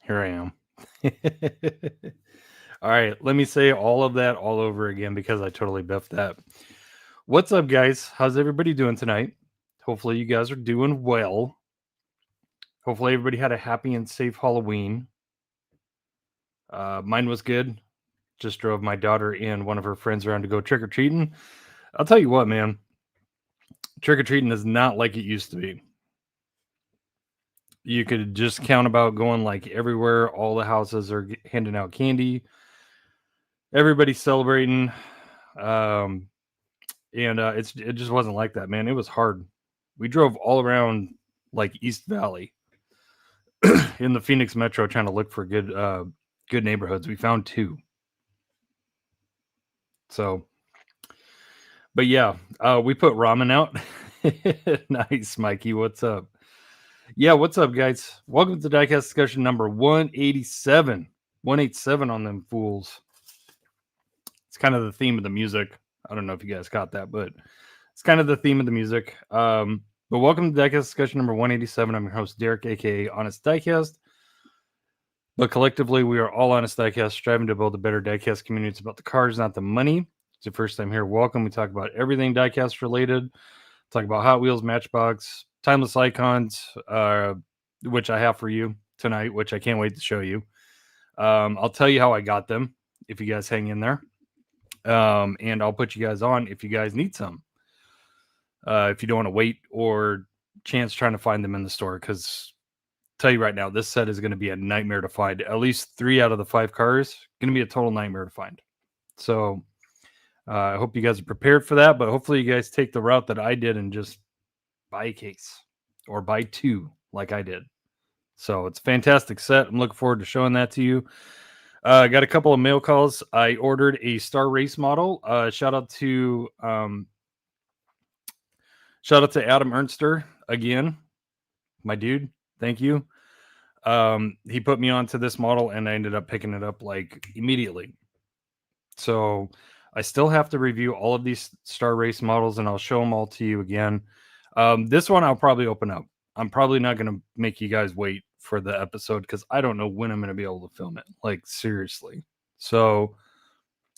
Here I am. All right, let me say all of that all over again because I totally biffed that. What's up, guys? How's everybody doing tonight? Hopefully, you guys are doing well. Hopefully, everybody had a happy and safe Halloween. Mine was good. Just drove my daughter and one of her friends around to go trick or treating. I'll tell you what, man. Trick or treating is not like it used to be. You could just count about going like everywhere. All the houses are handing out candy. Everybody's celebrating. Um, and it just wasn't like that, man. It was hard. We drove all around like East Valley in the Phoenix Metro trying to look for good neighborhoods. We found 2. So, but yeah, we put ramen out. Nice, Mikey. What's up? Yeah, what's up, guys? Welcome to Diecast discussion number 187. 187 on them fools. It's kind of the theme of the music. I don't know if you guys caught that, but it's kind of the theme of the music. But welcome to Diecast discussion number 187. I'm your host, Derek, aka Honest Diecast. But collectively, we are all Honest Diecast, striving to build a better diecast community. It's about the cars, not the money. It's your first time here. Welcome. We talk about everything diecast related. Talk about Hot Wheels, Matchbox, timeless icons, which I have for you tonight, which I can't wait to show you. I'll tell you how I got them if you guys hang in there. And I'll put you guys on if you guys need some. If you don't want to wait or chance trying to find them in the store, because tell you right now, this set is going to be a nightmare to find. At least 3 out of the 5 cars going to be a total nightmare to find. So I hope you guys are prepared for that, but hopefully you guys take the route that I did and just buy a case or buy 2 like I did. So it's a fantastic set. I'm looking forward to showing that to you. I got a couple of mail calls. I ordered a Star Race model. Shout out to Adam Ernster again, my dude. Thank you. He put me onto this model, and I ended up picking it up like immediately. So I still have to review all of these Star Race models, and I'll show them all to you again. This one I'll probably open up. I'm probably not going to make you guys wait for the episode because I don't know when I'm going to be able to film it. Like, seriously. So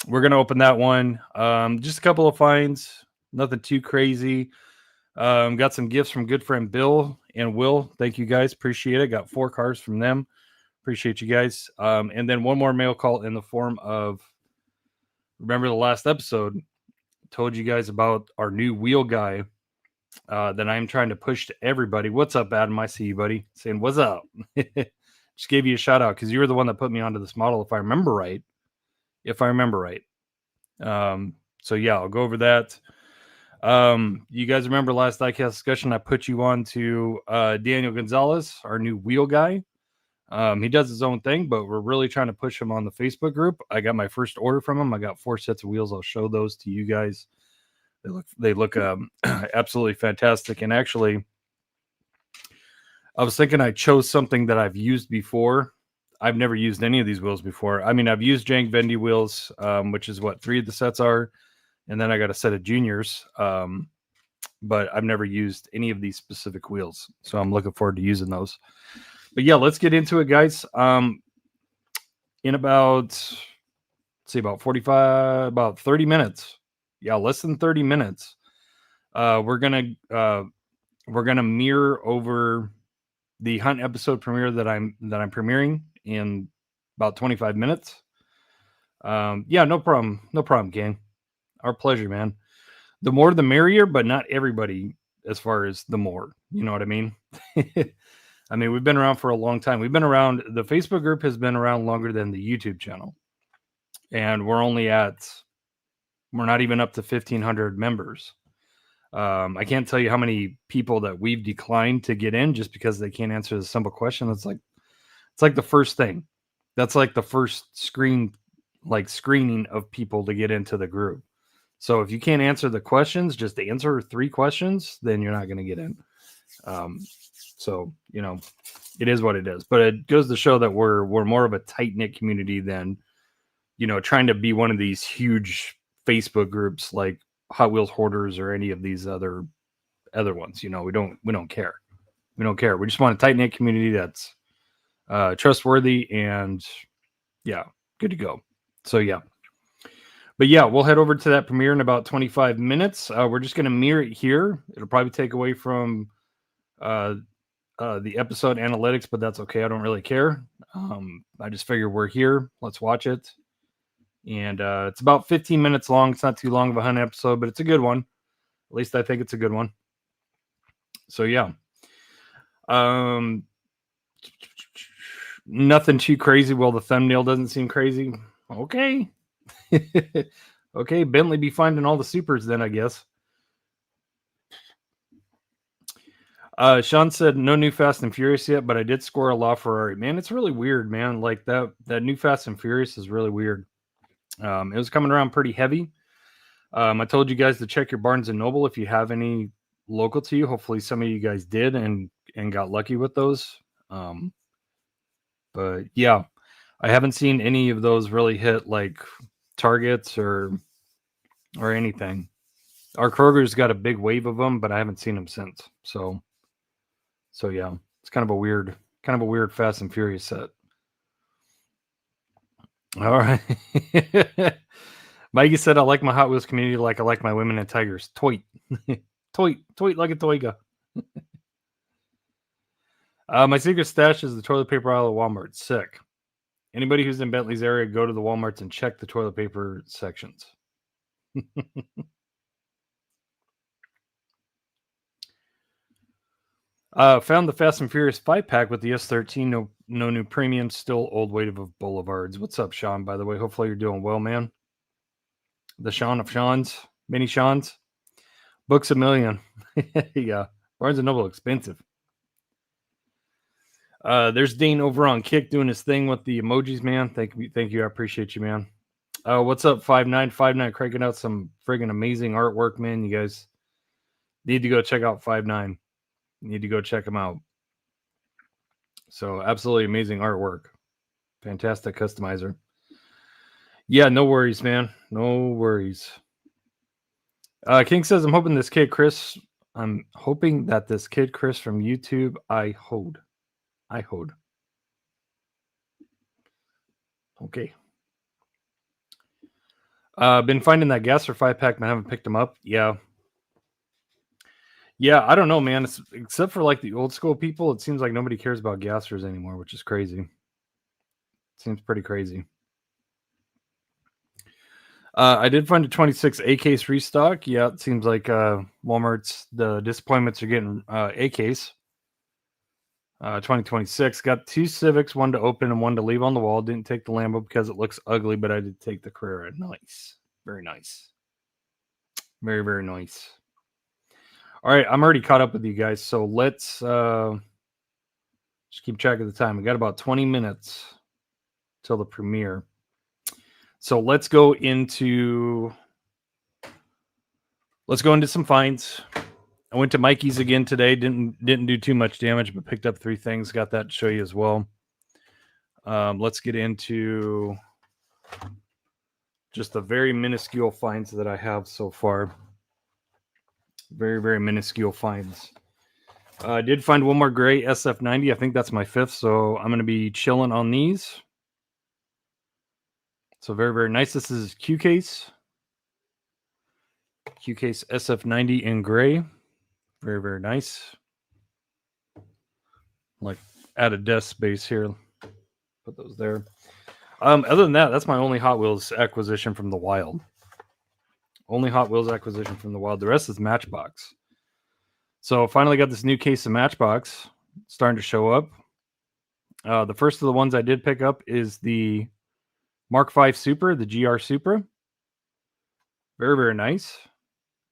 we're going to open that one. Just a couple of finds. Nothing too crazy. Got some gifts from good friend Bill and Will. Thank you guys. Appreciate it. Got 4 cars from them. Appreciate you guys. And then one more mail call in the form of, remember the last episode, told you guys about our new wheel guy that I'm trying to push to everybody. What's up, Adam? I see you, buddy. Saying, what's up? Just gave you a shout out because you were the one that put me onto this model, if I remember right. So yeah, I'll go over that. You guys remember last Diecast discussion, I put you on to Daniel Gonzalez, our new wheel guy. He does his own thing, but we're really trying to push him on the Facebook group. I got my first order from him. I got 4 sets of wheels. I'll show those to you guys. They look absolutely fantastic. And actually, I was thinking I chose something that I've used before. I've never used any of these wheels before. I mean, I've used Jank Vendy wheels, which is what 3 of the sets are. And then I got a set of juniors, but I've never used any of these specific wheels. So I'm looking forward to using those. But yeah, let's get into it, guys. In about 30 minutes. Yeah, less than 30 minutes. We're gonna mirror over the Hunt episode premiere that I'm premiering in about 25 minutes. Yeah, no problem, gang. Our pleasure, man. The more the merrier, but not everybody as far as the more. You know what I mean? I mean, we've been around for a long time. We've been around, the Facebook group has been around longer than the YouTube channel. And we're not even up to 1,500 members. I can't tell you how many people that we've declined to get in just because they can't answer the simple question. It's like the first thing. That's like the first screening of people to get into the group. So if you can't answer the questions, just answer 3 questions, then you're not going to get in. So, you know, it is what it is. But it goes to show that we're more of a tight-knit community than, you know, trying to be one of these huge Facebook groups like Hot Wheels Hoarders or any of these other ones. You know, we don't care. We don't care. We just want a tight-knit community that's trustworthy, and yeah, good to go. So yeah. But yeah, we'll head over to that premiere in about 25 minutes. We're just going to mirror it here. It'll probably take away from the episode analytics, but that's okay. I don't really care. I just figure we're here. Let's watch it. And it's about 15 minutes long. It's not too long of a hunt episode, but it's a good one. At least I think it's a good one. So yeah. Nothing too crazy. Well, the thumbnail doesn't seem crazy. Okay. Okay, Bentley be finding all the supers then, I guess. Sean said no new Fast and Furious yet, but I did score a law Ferrari. Man, it's really weird, man. Like that new Fast and Furious is really weird. It was coming around pretty heavy. I told you guys to check your Barnes and Noble if you have any local to you. Hopefully some of you guys did and got lucky with those. But yeah, I haven't seen any of those really hit like Targets or anything. Our Kroger's got a big wave of them, but I haven't seen them since. So yeah, it's kind of a weird Fast and Furious set. All right. Mikey said, I like my Hot Wheels community like I like my women and tigers. Tweet. Tweet like a toiga. My secret stash is the toilet paper aisle at Walmart. Sick. Anybody who's in Bentley's area, go to the Walmarts and check the toilet paper sections. Found the Fast and Furious 5-pack with the S13. No new premium, still old wave of Boulevards. What's up, Sean, by the way? Hopefully you're doing well, man. The Sean of Sean's. Mini Sean's. Books a million. Yeah. Barnes & Noble expensive. There's Dane over on Kick doing his thing with the emojis, man. Thank you. I appreciate you, man. What's up, 5959? Cranking out some friggin' amazing artwork, man. You guys need to go check out 59. Need to go check them out. So absolutely amazing artwork. Fantastic customizer. Yeah, no worries, man. No worries. King says, I'm hoping that this kid Chris from YouTube, I hold. Okay. Been finding that Gasser 5-pack, but I haven't picked them up. Yeah, I don't know, man. Except for like the old school people, it seems like nobody cares about Gassers anymore, which is crazy. Seems pretty crazy. I did find a 26 A-case restock. Yeah, it seems like Walmart's, the disappointments are getting A-case. 2026. Got 2 Civics, one to open and one to leave on the wall. Didn't take the Lambo because it looks ugly, but I did take the Carrera. Nice. Very nice. Very, very nice. All right, I'm already caught up with you guys, so let's just keep track of the time. We got about 20 minutes till the premiere. So let's go into some finds. I went to Mikey's again today. Didn't do too much damage, but picked up 3 things. Got that to show you as well. Let's get into just the very minuscule finds that I have so far. Very, very minuscule finds. I did find one more gray SF90. I think that's my 5th, so I'm going to be chilling on these. So very, very nice. This is Q case SF90 in gray. Very, very nice. Like add a desk space here. Put those there. Other than that, that's my only Hot Wheels acquisition from the wild. The rest is Matchbox. So finally got this new case of Matchbox starting to show up. The first of the ones I did pick up is the Mark V Supra, the GR Supra. Very, very nice.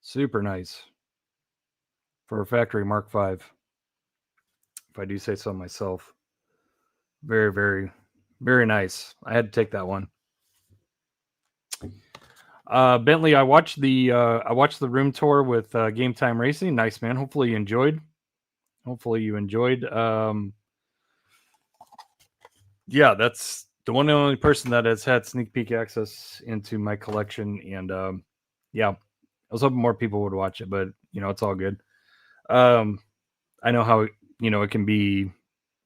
Super nice. For a factory Mark V. If I do say so myself. Very, very, very nice. I had to take that one. Bentley, I watched the room tour with Game Time Racing. Nice, man. Hopefully you enjoyed. Yeah, that's the one and only person that has had sneak peek access into my collection, and yeah, I was hoping more people would watch it, but it's all good. I know how it can be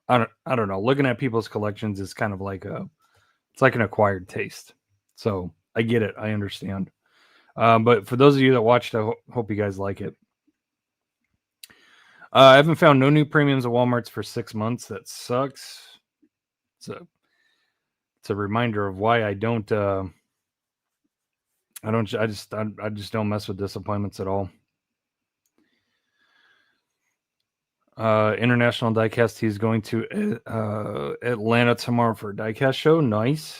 I don't know. Looking at people's collections is kind of like it's like an acquired taste. So I get it. I understand. But for those of you that watched, I hope you guys like it. I haven't found no new premiums at Walmart's for 6 months. That sucks. It's a reminder of why I just don't mess with disappointments at all. International Diecast. He's going to Atlanta tomorrow for a Diecast show. Nice.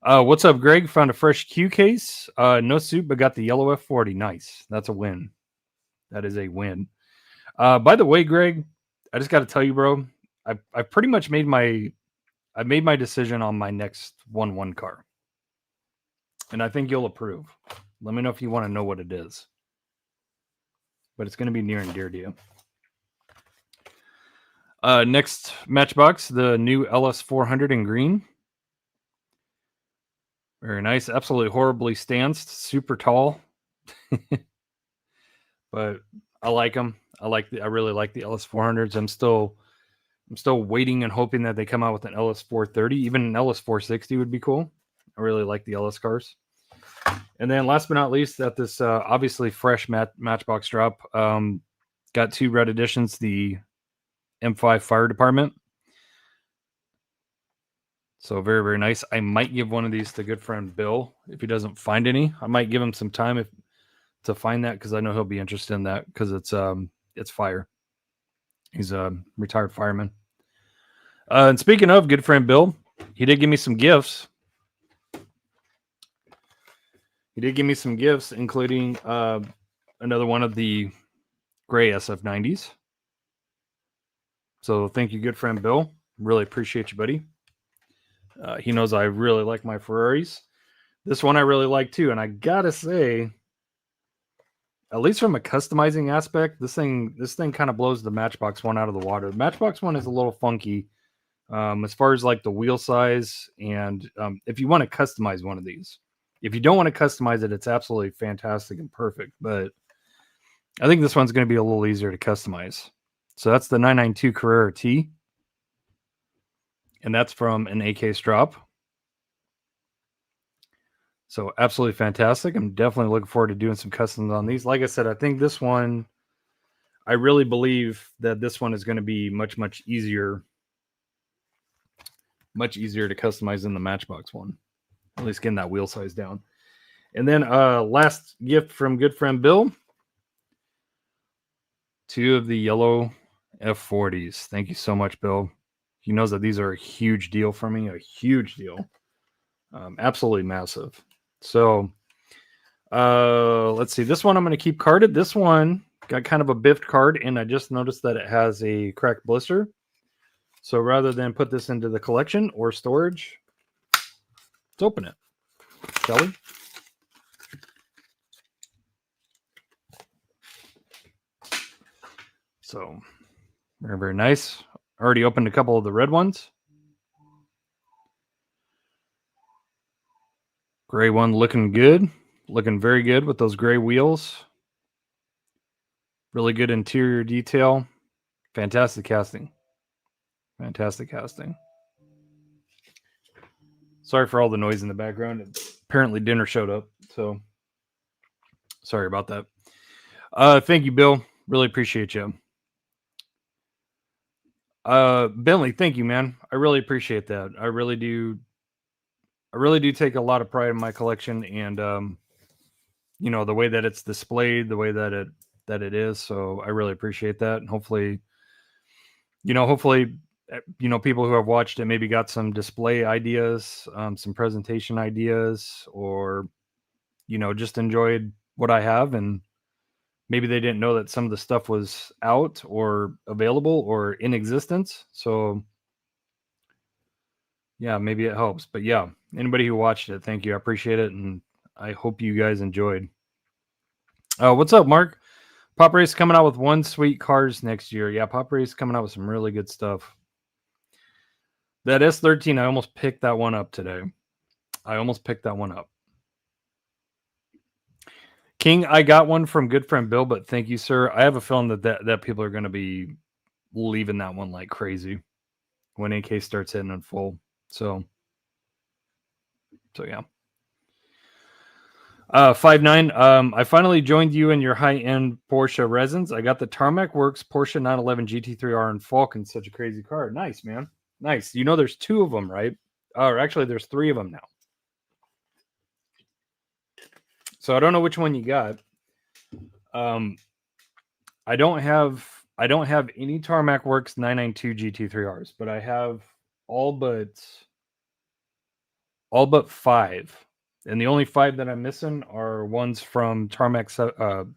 What's up, Greg? Found a fresh Q case. No suit, but got the yellow F40. Nice. That's a win. That is a win. By the way, Greg, I just got to tell you, bro, I pretty much made my decision on my next 1-1 car. And I think you'll approve. Let me know if you want to know what it is. But it's going to be near and dear to you. Next Matchbox, the new LS400 in green. Very nice. Absolutely horribly stanced. Super tall. But I like them. I really like the LS400s. I'm still waiting and hoping that they come out with an LS430. Even an LS460 would be cool. I really like the LS cars. And then last but not least, at this obviously fresh Matchbox drop, got 2 red editions, the M5 Fire Department. So very, very nice. I might give one of these to good friend Bill if he doesn't find any. I might give him some time to find that, because I know he'll be interested in that, because it's fire. He's a retired fireman. And speaking of good friend Bill, he did give me some gifts. Including another one of the gray SF90s. So thank you, good friend Bill. Really appreciate you, buddy. He knows I really like my Ferraris. This one I really like too. And I gotta say, at least from a customizing aspect, this thing kind of blows the Matchbox one out of the water. The Matchbox one is a little funky as far as like the wheel size, and if you want to customize one of these. If you don't want to customize it, it's absolutely fantastic and perfect. But I think this one's going to be a little easier to customize. So that's the 992 Carrera T. And that's from an A-Case drop. So absolutely fantastic. I'm definitely looking forward to doing some customs on these. Like I said, I think this one, I really believe that this one is going to be much, much easier to customize than the Matchbox one. At least getting that wheel size down. And then last gift from good friend Bill. 2 of the yellow F40s. Thank you so much, Bill. He knows that these are a huge deal for me. A huge deal. Absolutely massive. So let's see. This one I'm going to keep carded. This one got kind of a biffed card, and I just noticed that it has a cracked blister. So rather than put this into the collection or storage, let's open it, shall we? So very, very nice. Already opened a couple of the red ones. Gray one looking good. Looking very good with those gray wheels. Really good interior detail. Fantastic casting. Fantastic casting. Sorry for all the noise in the background. Apparently dinner showed up, so sorry about that. Thank you, Bill. Really appreciate you. Bentley, thank you, man. I really appreciate that. I really do take a lot of pride in my collection, and you know, the way that it's displayed, the way that it is. So I really appreciate that, and hopefully, people who have watched it maybe got some display ideas, some presentation ideas, or, just enjoyed what I have. And maybe they didn't know that some of the stuff was out or available or in existence. So yeah, maybe it helps. But yeah, anybody who watched it, thank you. I appreciate it. And I hope you guys enjoyed. What's up, Mark? Pop Race coming out with one sweet cars next year. Yeah, Pop Race coming out with some really good stuff. That S13, I almost picked that one up today. King, I got one from good friend Bill, but thank you, sir. I have a feeling that people are going to be leaving that one like crazy when AK starts hitting in full. So yeah. 5-9. I finally joined you in your high-end Porsche resins. I got the Tarmac Works Porsche 911 GT3R and Falcon. Such a crazy car. Nice, man. Nice. You know, there's 2 of them, right? Or actually, there's 3 of them now. So I don't know which one you got. I don't have any Tarmac Works 992 GT3Rs, but I have all but 5. And the only 5 that I'm missing are ones from Tarmac, the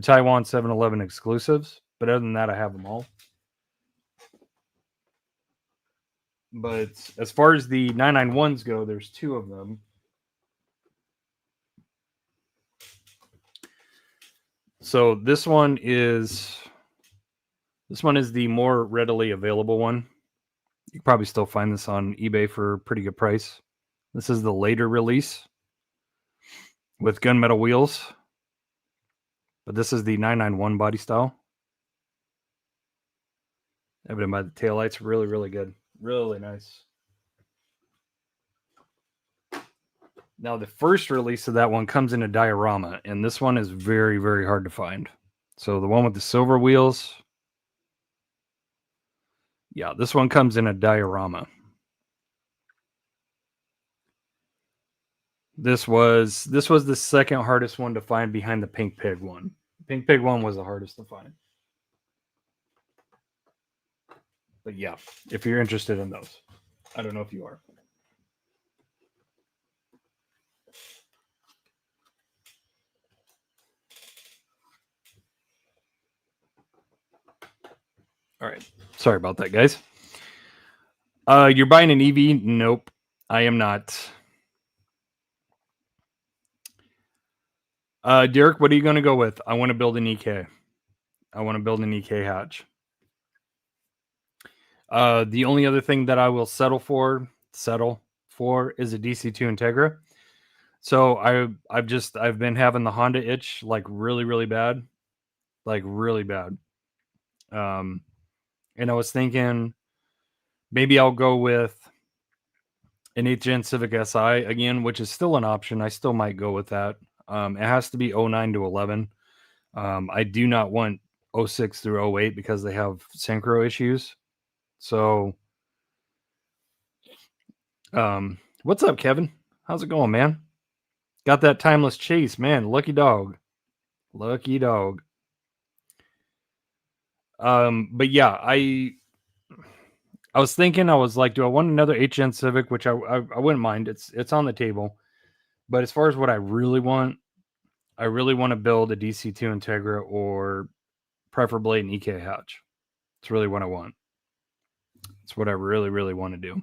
Taiwan 711 exclusives. But other than that, I have them all. But as far as the 991s go, there's 2 of them. So this one is the more readily available one. You can probably still find this on eBay for a pretty good price. This is the later release with gunmetal wheels. But this is the 991 body style. Evident by the taillights. Really, really good. Really nice. Now, the first release of that one comes in a diorama, and this one is very, very hard to find. So the one with the silver wheels, yeah, this one comes in a diorama. This was the second hardest one to find behind the Pink Pig one. Pink Pig one was the hardest to find. But yeah, if you're interested in those. I don't know if you are. All right. Sorry about that, guys. You're buying an EV? Nope, I am not. Derek, what are you going to go with? I want to build an EK. I want to build an EK hatch. The only other thing that I will settle for is a DC2 Integra. So I've been having the Honda itch like really, really bad. Like really bad. And I was thinking maybe I'll go with an 8th gen Civic Si again, which is still an option. I still might go with that. It has to be 09 to 11. I do not want 06 through 08 because they have synchro issues. So, what's up, Kevin? How's it going, man? Got that timeless chase, man. Lucky dog. Lucky dog. But yeah, I was thinking, I was like, do I want another HN Civic? Which I wouldn't mind. It's on the table. But as far as what I really want to build a DC2 Integra or preferably an EK hatch. It's really what I want. It's what I really, really want to do.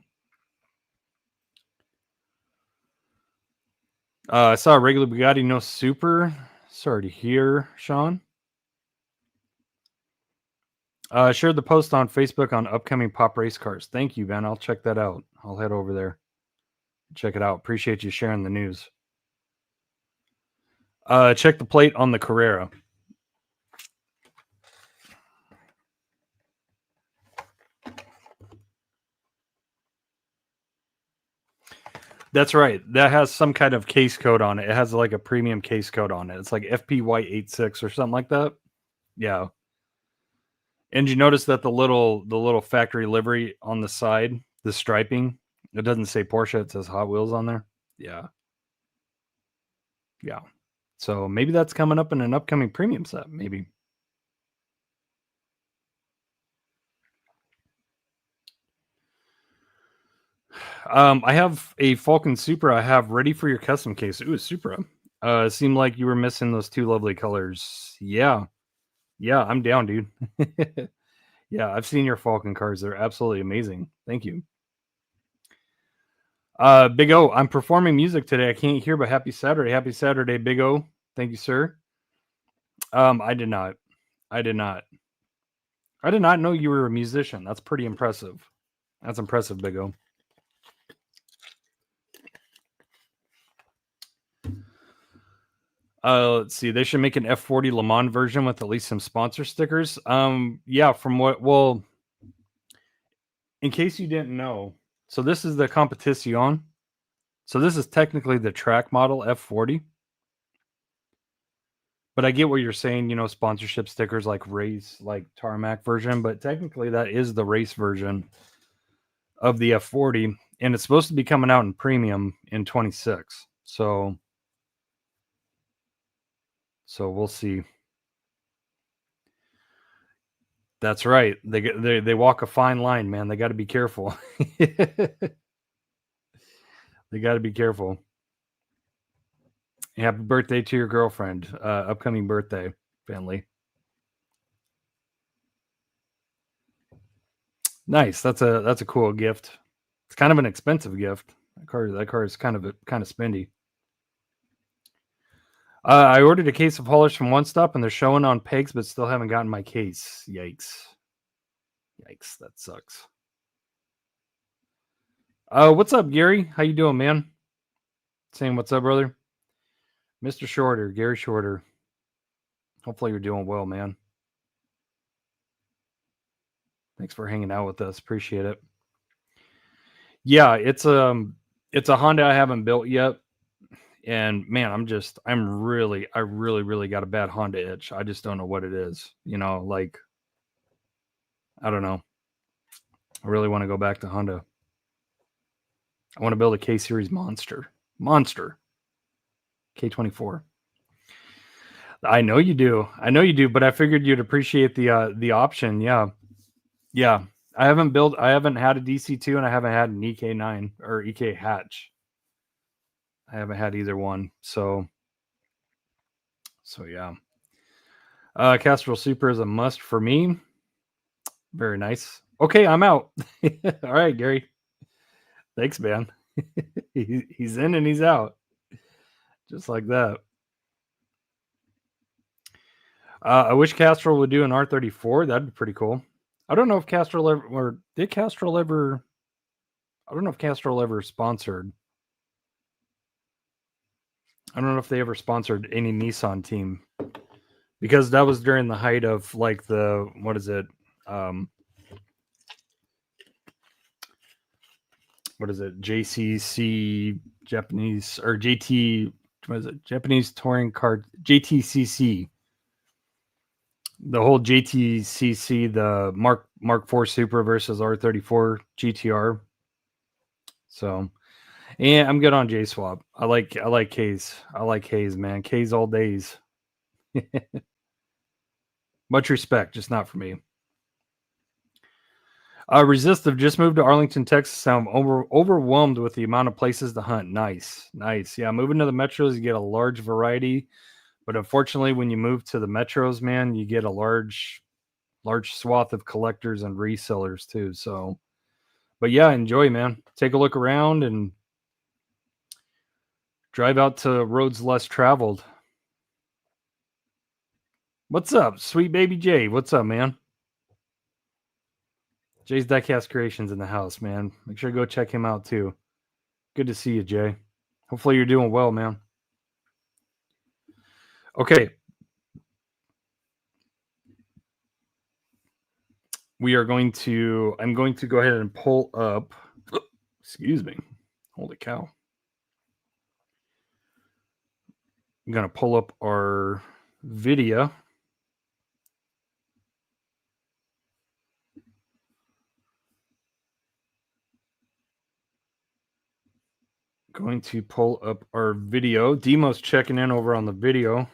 I saw a regular Bugatti, no super. Sorry to hear, Sean. Shared the post on Facebook on upcoming pop race cars. Thank you, Ben. I'll check that out. I'll head over there. Check it out. Appreciate you sharing the news. Check the plate on the Carrera. That's right. That has some kind of case code on it. It has like a premium case code on it. It's like FPY86 or something like that. Yeah. And you notice that the little factory livery on the side, the striping, it doesn't say Porsche, it says Hot Wheels on there. Yeah. Yeah. So maybe that's coming up in an upcoming premium set, maybe. I have a Falcon Supra I have ready for your custom case. Ooh, Supra. It seemed like you were missing those 2 lovely colors. Yeah. Yeah, I'm down, dude. Yeah, I've seen your Falcon cars. They're absolutely amazing. Thank you. Big O, I'm performing music today. I can't hear, but happy Saturday. Happy Saturday, Big O. Thank you, sir. I did not know you were a musician. That's pretty impressive. That's impressive, Big O. Let's see. They should make an F40 Le Mans version with at least some sponsor stickers. Yeah, from what, well, in case you didn't know, so this is the Competition. So this is technically the track model F40. But I get what you're saying, you know, sponsorship stickers like race, like tarmac version, but technically that is the race version of the F40, and it's supposed to be coming out in premium in 26. So we'll see. That's right. They walk a fine line, man. They got to be careful. They got to be careful. Happy birthday to your girlfriend. Upcoming birthday, Finley. Nice. That's a cool gift. It's kind of an expensive gift. That car is kind of spendy. I ordered a case of haulers from One Stop, and they're showing on pegs, but still haven't gotten my case. Yikes! Yikes! That sucks. What's up, Gary? How you doing, man? Saying what's up, brother? Mr. Shorter, Gary Shorter. Hopefully you're doing well, man. Thanks for hanging out with us. Appreciate it. Yeah, it's a Honda I haven't built yet. And man, I really got a bad Honda itch. I just don't know what it is. You know, like, I don't know. I really want to go back to Honda. I want to build a K series monster. K24. I know you do. But I figured you'd appreciate the option. Yeah. I haven't had a DC2, and I haven't had an EK9 or EK hatch. I haven't had either one. So yeah. Castrol Super is a must for me. Very nice. Okay, I'm out. All right, Gary. Thanks, man. He's in and he's out. Just like that. I wish Castrol would do an R34. That'd be pretty cool. I don't know if Castrol ever, or did Castrol ever, I don't know if Castrol ever sponsored. I don't know if they ever sponsored any Nissan team, because that was during the height of like the, what is it? What is it? JCC Japanese, or JT, what is it? Japanese Touring Car, JTCC. The whole JTCC, the Mark IV Super versus R34 GTR. So, and I'm good on J Swap. I like K's. I like K's, man. K's all days. Much respect, just not for me. Resistive just moved to Arlington, Texas. I'm overwhelmed with the amount of places to hunt. Nice. Yeah, moving to the metros, you get a large variety, but unfortunately, when you move to the metros, man, you get a large swath of collectors and resellers too. So, but yeah, enjoy, man. Take a look around and drive out to roads less traveled. What's up, sweet baby Jay? What's up, man? Jay's Diecast Creations in the house, man. Make sure to go check him out too. Good to see you, Jay. Hopefully you're doing well, man. Okay. I'm going to go ahead and pull up. Excuse me. Holy cow. I'm going to pull up our video. Going to pull up our video. Demo's checking in over on the video.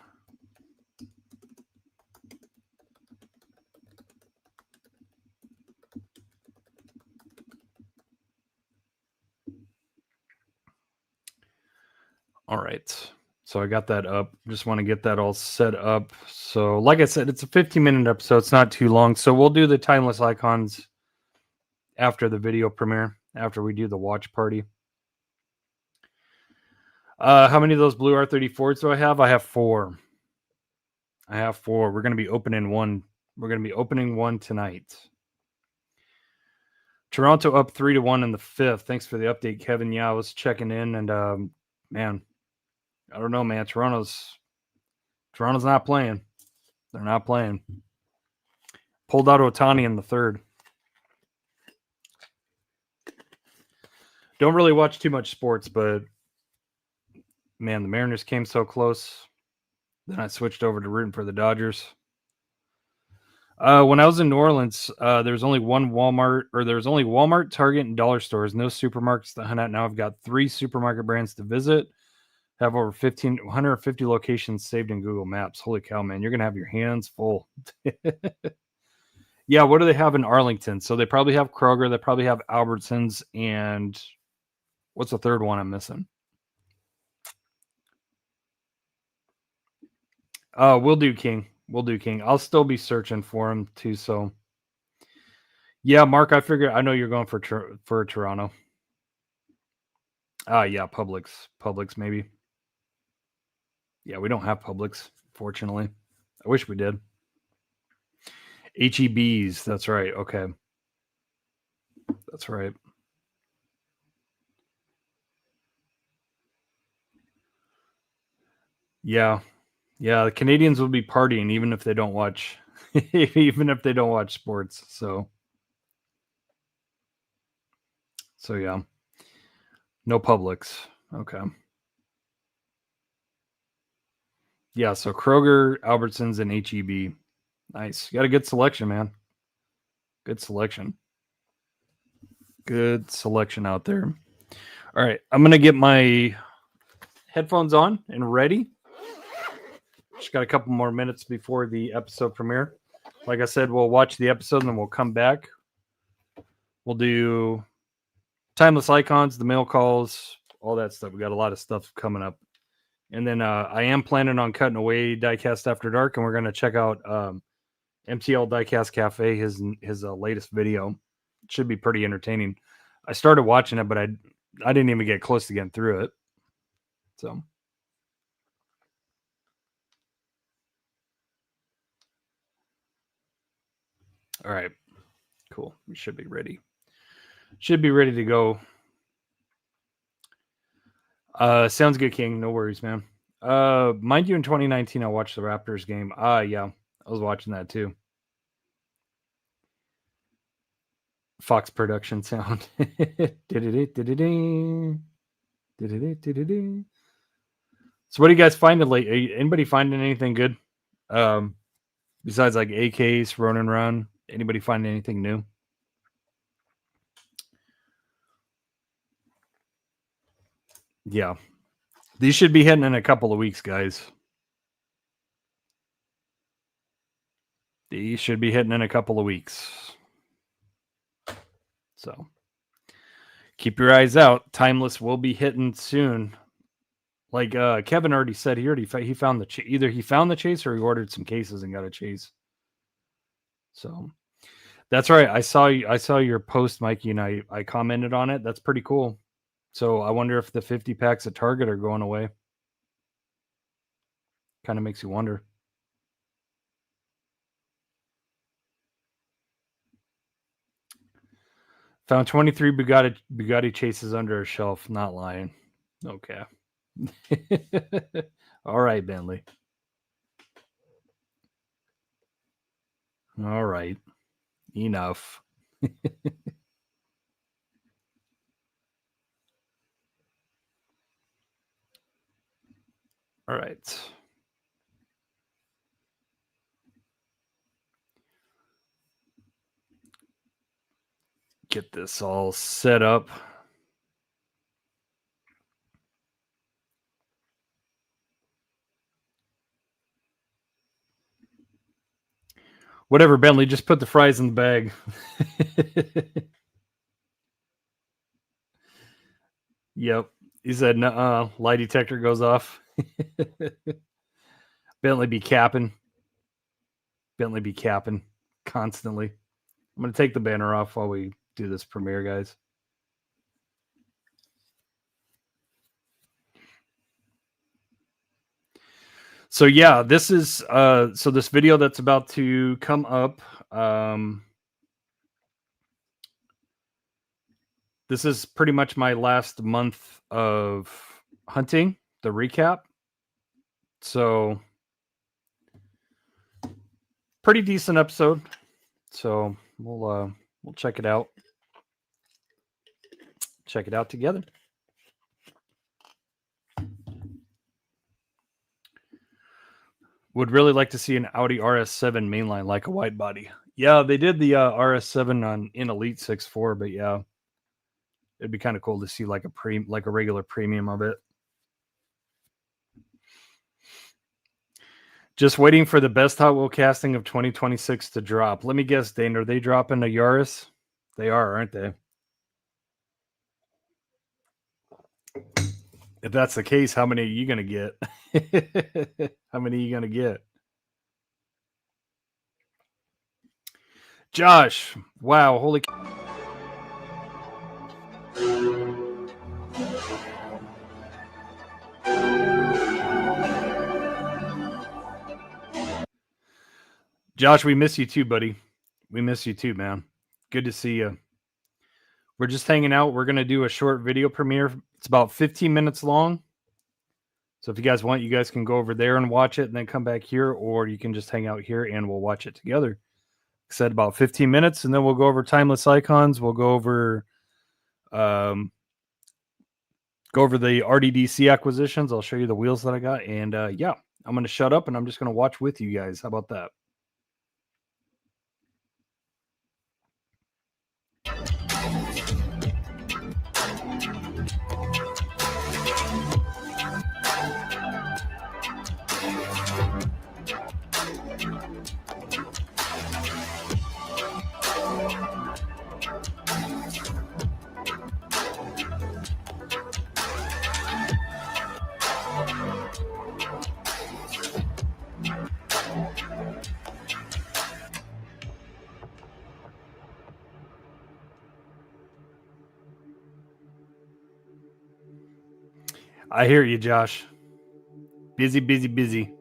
All right. So I got that up. Just want to get that all set up. So like I said, it's a 15-minute episode. It's not too long. So we'll do the timeless icons after the video premiere, after we do the watch party. How many of those blue R34s do I have? I have 4. We're going to be opening one. We're going to be opening one tonight. Toronto up 3-1 in the 5th. Thanks for the update, Kevin. Yeah, I was checking in, and man, I don't know, man. Toronto's Toronto's not playing. They're not playing. Pulled out Ohtani in the third. Don't really watch too much sports, but man, the Mariners came so close. Then I switched over to rooting for the Dodgers. When I was in New Orleans, there was only one Walmart, or there was only Walmart, Target, and dollar stores. No supermarkets to hunt at. Now I've got 3 supermarket brands to visit. Have over 150 locations saved in Google Maps. Holy cow, man. You're going to have your hands full. Yeah, what do they have in Arlington? So they probably have Kroger. They probably have Albertsons. And what's the third one I'm missing? We'll do King. We'll do King. I'll still be searching for him too. So, yeah, Mark, I know you're going for Toronto. Yeah, Publix maybe. Yeah, we don't have Publix, fortunately. I wish we did. HEBs, that's right. Okay. That's right. Yeah. Yeah, the Canadians will be partying even if they don't watch sports. So yeah. No Publix. Okay. Yeah, so Kroger, Albertsons, and HEB. Nice. You got a good selection, man. Good selection. Good selection out there. All right, I'm going to get my headphones on and ready. Just got a couple more minutes before the episode premiere. Like I said, we'll watch the episode and then we'll come back. We'll do timeless icons, the mail calls, all that stuff. We got a lot of stuff coming up. And then I am planning on cutting away Diecast After Dark, and we're going to check out MTL Diecast Cafe, his latest video. It should be pretty entertaining. I started watching it, but I didn't even get close to getting through it. So. All right. Cool. We should be ready. Should be ready to go. Sounds good, King. No worries, man. Mind you, in 2019, I watched the Raptors game. Yeah, I was watching that too. Fox production sound. So what are you guys finding lately? Anybody finding anything good? Besides like AKs, Run and Run? Anybody finding anything new? Yeah. These should be hitting in a couple of weeks, guys. These should be hitting in a couple of weeks. So keep your eyes out. Timeless will be hitting soon. Like Kevin already said, he found either he found the chase or he ordered some cases and got a chase. So that's right. I saw your post, Mikey, and I commented on it. That's pretty cool. So I wonder if the 50 packs at Target are going away. Kind of makes you wonder. Found 23 Bugatti chases under a shelf. Not lying. Okay. All right, Bentley. All right. Enough. All right. Get this all set up. Whatever, Bentley, just put the fries in the bag. Yep. He said, lie detector goes off. Bentley be capping. Constantly. I'm going to take the banner off while we do this premiere, guys. So yeah, this is so this video that's about to come up. This is pretty much my last month of hunting, the recap. So pretty decent episode. So we'll check it out. Check it out together. Would really like to see an Audi RS7 mainline like a wide body. Yeah, they did the RS7 in Elite 6.4, but yeah, it'd be kind of cool to see like a regular premium of it. Just waiting for the best Hot Wheel casting of 2026 to drop. Let me guess, Dane, are they dropping a Yaris? They are, aren't they? If that's the case, how many are you going to get? How many are you going to get? Josh, wow, holy... Josh, we miss you too, buddy. We miss you too, man. Good to see you. We're just hanging out. We're going to do a short video premiere. It's about 15 minutes long. So if you guys want, you guys can go over there and watch it and then come back here, or you can just hang out here and we'll watch it together. Like I said, about 15 minutes, and then we'll go over timeless icons. We'll go over the RDDC acquisitions. I'll show you the wheels that I got. And yeah, I'm going to shut up and I'm just going to watch with you guys. How about that? I hear you, Josh. Busy, busy, busy.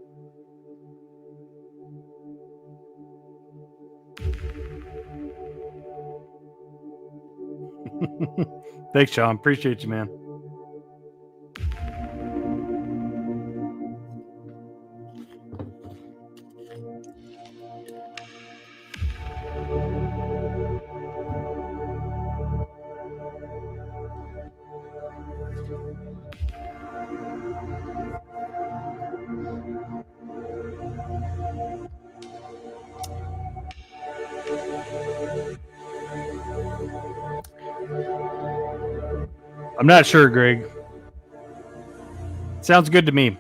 Thanks, Sean. Appreciate you, man. I'm not sure, Greg. Sounds good to me.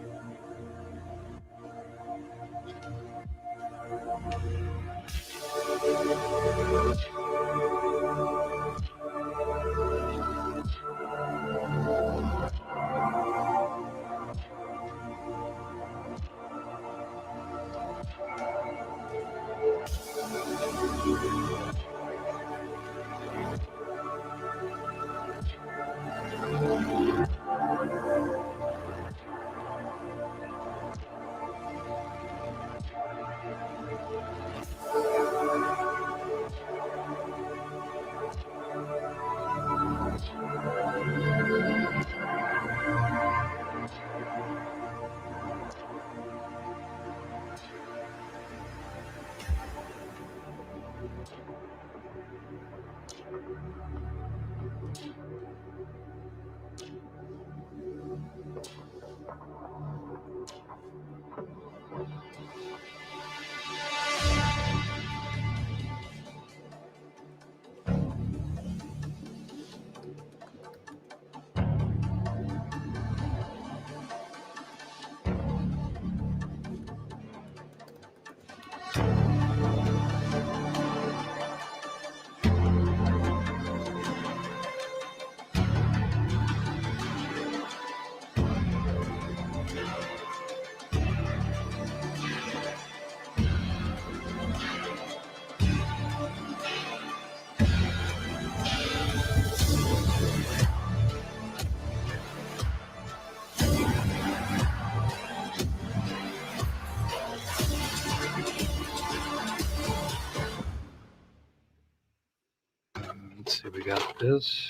Let's see, we got this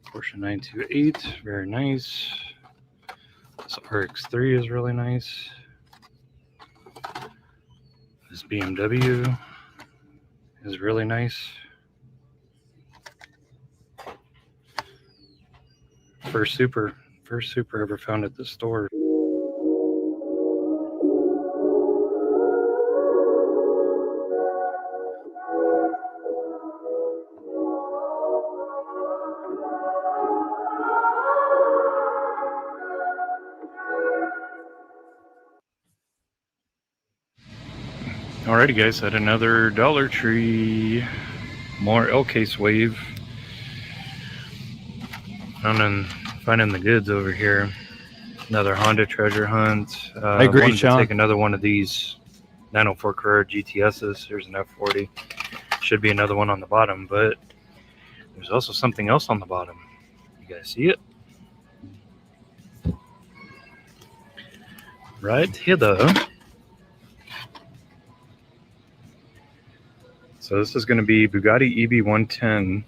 Porsche 928, very nice. This RX3 is really nice. This BMW is really nice. First super ever found at the store. Alrighty guys, at another Dollar Tree, more L-Case wave. Finding the goods over here. Another Honda treasure hunt. I agree, wanted Sean. to take another one of these 904 Carrera GTSs. Here's an F40. Should be another one on the bottom, but there's also something else on the bottom. You guys see it? Right here though. So this is going to be Bugatti EB110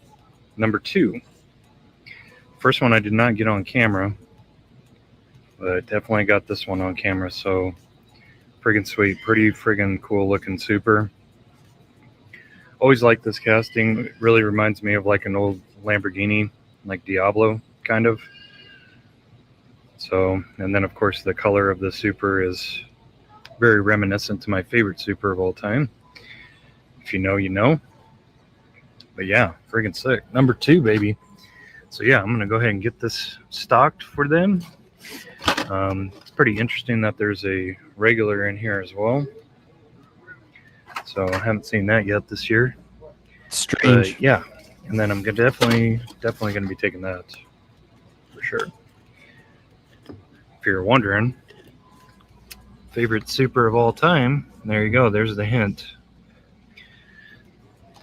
number 2. First one I did not get on camera, but definitely got this one on camera. So friggin' sweet, pretty friggin' cool looking super. Always like this casting. It really reminds me of like an old Lamborghini, like Diablo kind of. So, and then of course the color of the super is very reminiscent to my favorite super of all time. If you know, you know. But yeah, friggin' sick. Number 2, baby. So yeah, I'm gonna go ahead and get this stocked for them. It's pretty interesting that there's a regular in here as well. So I haven't seen that yet this year. Strange. But yeah, and then I'm definitely gonna be taking that for sure. If you're wondering, favorite super of all time, there you go. There's the hint.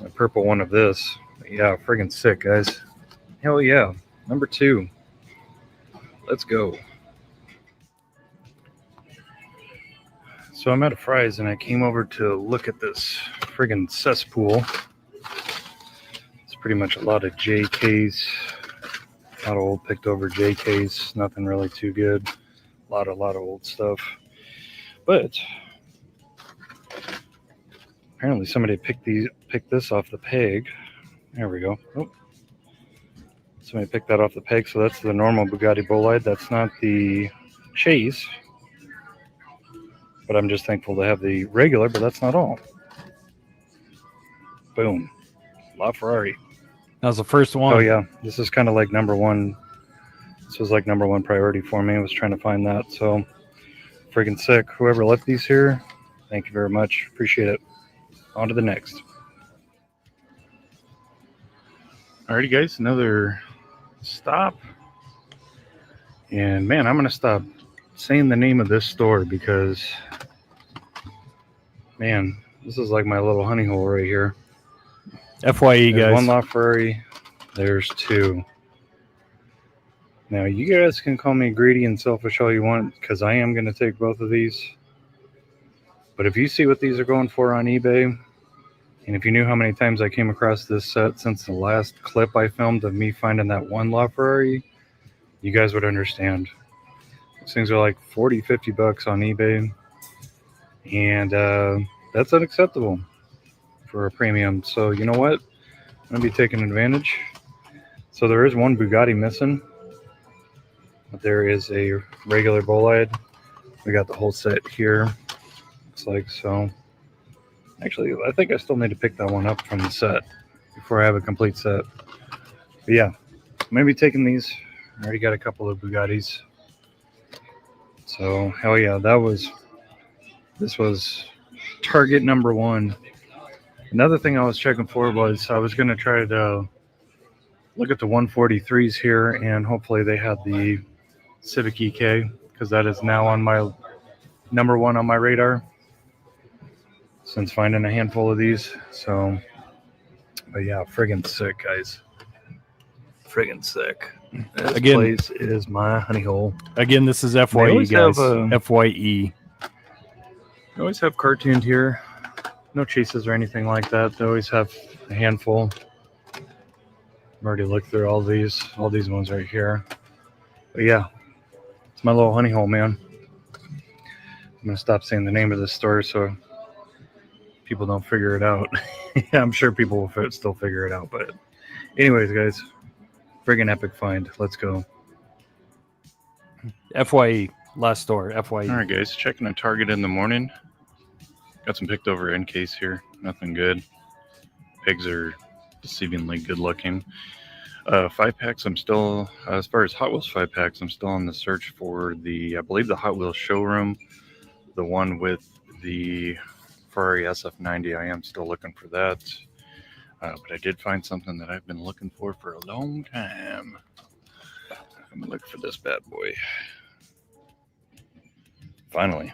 A purple one of this. Yeah, friggin' sick, guys. Hell yeah. Number 2. Let's go. So I'm at a Fry's and I came over to look at this friggin' cesspool. It's pretty much a lot of JKs. A lot of old picked over JKs. Nothing really too good. A lot of old stuff. But apparently somebody picked this off the peg. There we go. Oh. Somebody picked that off the peg, so that's the normal Bugatti Bolide. That's not the Chase. But I'm just thankful to have the regular, but that's not all. Boom. La Ferrari. That was the first one. Oh yeah, this is kind of like number 1. This was like number 1 priority for me. I was trying to find that, so friggin' sick. Whoever left these here, thank you very much. Appreciate it. On to the next. Alrighty guys, another stop. And man, I'm gonna stop saying the name of this store because man, this is like my little honey hole right here. FYE, There's guys. one LaFerrari, there's 2. Now you guys can call me greedy and selfish all you want, because I am going to take both of these. But if you see what these are going for on eBay, and if you knew how many times I came across this set since the last clip I filmed of me finding that one LaFerrari, you guys would understand. These things are like 40, 50 bucks on eBay. And that's unacceptable for a premium. So you know what? I'm going to be taking advantage. So there is one Bugatti missing. But there is a regular Bolide. We got the whole set here. Looks like so. Actually, I think I still need to pick that one up from the set before I have a complete set. But yeah, maybe taking these. I already got a couple of Bugattis. So hell yeah, this was target number 1. Another thing I was checking for was I was going to try to look at the 143s here, and hopefully they had the Civic EK, because that is now on my number 1 on my radar since finding a handful of these. So, but yeah, friggin' sick, guys. Friggin' sick. This place is my honey hole. Again, this is FYE, guys. FYE. They always have cartooned here. No chases or anything like that. They always have a handful. I've already looked through all these ones right here. But yeah, it's my little honey hole, man. I'm going to stop saying the name of this store so people don't figure it out. Yeah, I'm sure people will still figure it out. But anyways, guys, friggin' epic find. Let's go. FYE. Last store. FYE. All right, guys. Checking a Target in the morning. Got some picked over in case here. Nothing good. Pigs are deceivingly good looking. 5-packs, I'm still, as far as Hot Wheels 5-packs, I'm still on the search for I believe the Hot Wheels showroom, the one with the Ferrari SF90. I am still looking for that. But I did find something that I've been looking for a long time. I'm going to look for this bad boy. Finally.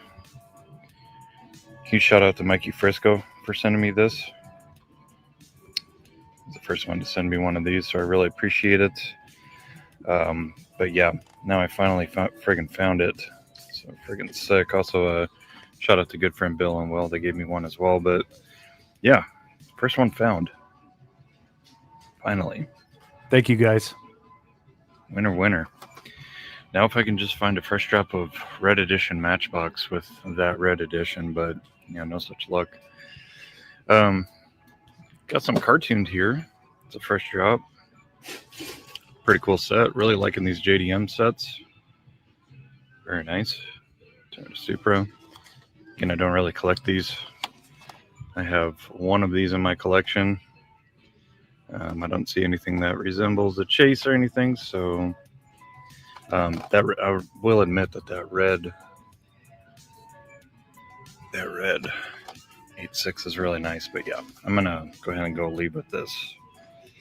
Huge shout out to Mikey Frisco for sending me this. He's the first one to send me one of these, so I really appreciate it. But yeah, now I finally friggin' found it. So friggin' sick. Also, shout out to good friend Bill and Will. They gave me one as well. But yeah, first one found. Finally. Thank you, guys. Winner, winner. Now if I can just find a fresh drop of Red Edition Matchbox with that Red Edition, but no such luck. Got some cartooned here. It's a fresh drop. Pretty cool set. Really liking these JDM sets. Very nice. Turn to Supra. Again, I don't really collect these. I have one of these in my collection. I don't see anything that resembles a Chase or anything, so that I will admit that red 8.6 is really nice, but yeah, I'm gonna go ahead and go leave with this.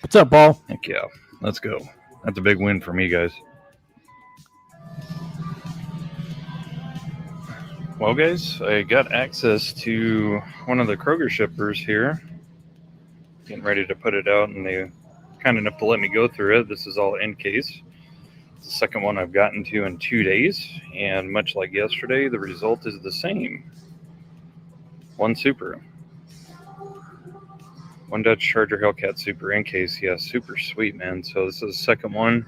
What's up, Paul? Heck yeah, let's go. That's a big win for me, guys. Well, guys, I got access to one of the Kroger shippers here. Getting ready to put it out, and they kind enough to let me go through it. This is all in case. It's the second one I've gotten to in 2 days, and much like yesterday, the result is the same. One Super. One Dodge Charger Hellcat Super in case. Yeah, super sweet, man. So this is the second one.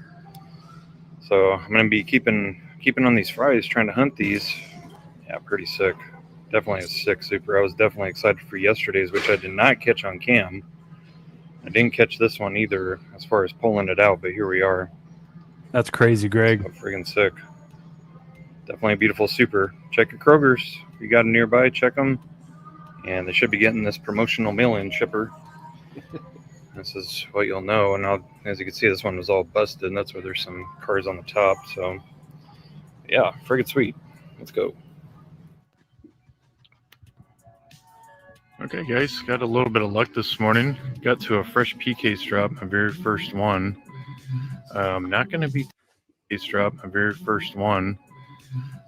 So I'm going to be keeping on these Fridays, trying to hunt these. Yeah, pretty sick. Definitely a sick Super. I was definitely excited for yesterday's, which I did not catch on cam. I didn't catch this one either as far as pulling it out, but here we are. That's crazy, Greg. So friggin' sick. Definitely a beautiful Super. Check your Kroger's. If you got them nearby, check them. And they should be getting this promotional mail-in shipper. This is what you'll know. And as you can see, this one was all busted, and that's where there's some cars on the top. So, yeah, friggin' sweet. Let's go. Okay, guys, got a little bit of luck this morning. Got to a fresh P-case drop, my very first one. Not going to be case drop, my very first one.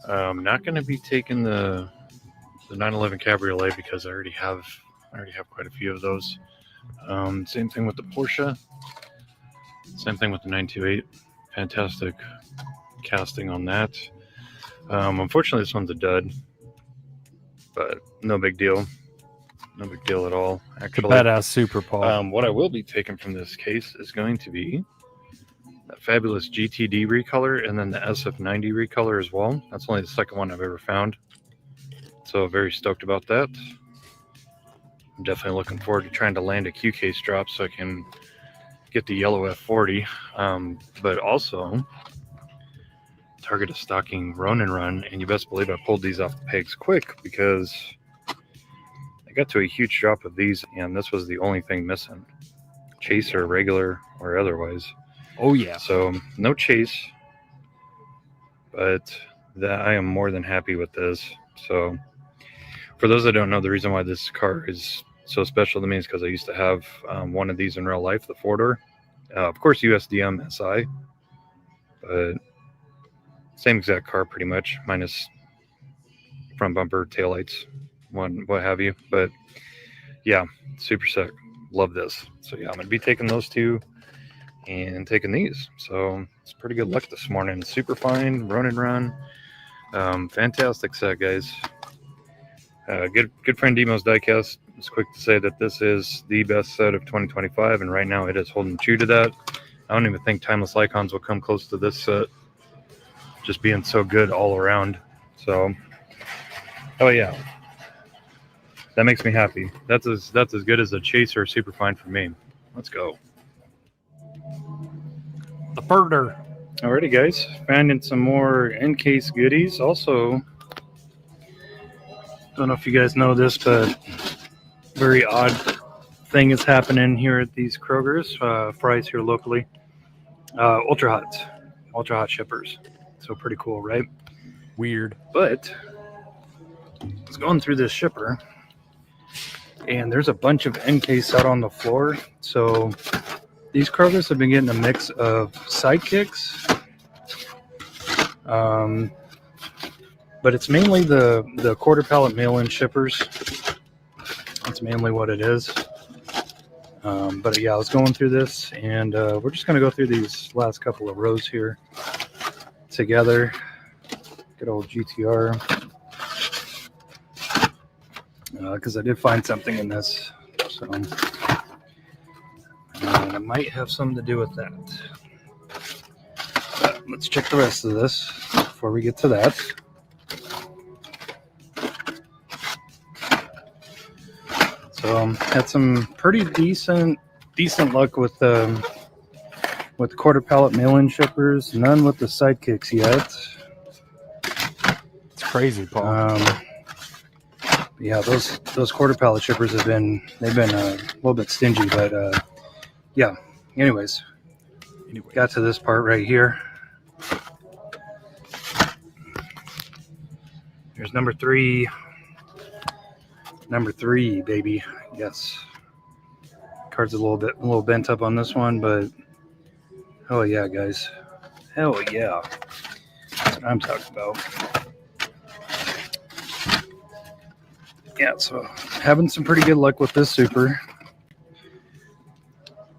Not going to be taking the 911 Cabriolet because I already have quite a few of those. Same thing with the Porsche. Same thing with the 928. Fantastic casting on that. Unfortunately, this one's a dud, but no big deal. No big deal at all, actually. The badass Super, Paul. What I will be taking from this case is going to be that fabulous GTD recolor and then the SF90 recolor as well. That's only the second one I've ever found. So very stoked about that. I'm definitely looking forward to trying to land a Q case drop so I can get the yellow F40. But also Target is stocking Run and Run, and you best believe I pulled these off the pegs quick because I got to a huge drop of these, and this was the only thing missing. Chase or regular or otherwise. Oh yeah. So no Chase, but I am more than happy with this. So for those that don't know, the reason why this car is so special to me is because I used to have one of these in real life, the 4-door. Of course, USDM SI, but same exact car pretty much, minus front bumper, taillights, what have you. But yeah, super sick. Love this. So yeah, I'm going to be taking those two and taking these. So it's pretty good luck this morning. Super fine, Run and Run. Fantastic set, guys. Good friend Demo's Diecast is quick to say that this is the best set of 2025, and right now it is holding true to that. I don't even think Timeless Icons will come close to this set, just being so good all around. So, oh yeah. That makes me happy. That's as good as a chaser superfine for me. Let's go. The further. Alrighty, guys. Finding some more in-case goodies. Also, don't know if you guys know this, but very odd thing is happening here at these Kroger's, Fry's here locally. Ultra hot shippers. So pretty cool, right? Weird. But I was going through this shipper, and there's a bunch of NKs out on the floor. So these Kroger's have been getting a mix of sidekicks, but it's mainly the quarter pallet mail-in shippers. That's mainly what it is. But yeah, I was going through this, and we're just going to go through these last couple of rows here together. Good old GTR. Because I did find something in this. So it might have something to do with that. But let's check the rest of this before we get to that. So had some pretty decent luck with the quarter pallet mail-in shippers. None with the sidekicks yet. It's crazy, Paul. Yeah, those quarter pallet shippers they've been a little bit stingy, but yeah. Anyways, got to this part right here. There's number three, baby. Yes. Card's a little bent up on this one, but hell yeah, guys. Hell yeah. That's what I'm talking about. Yeah, so having some pretty good luck with this super.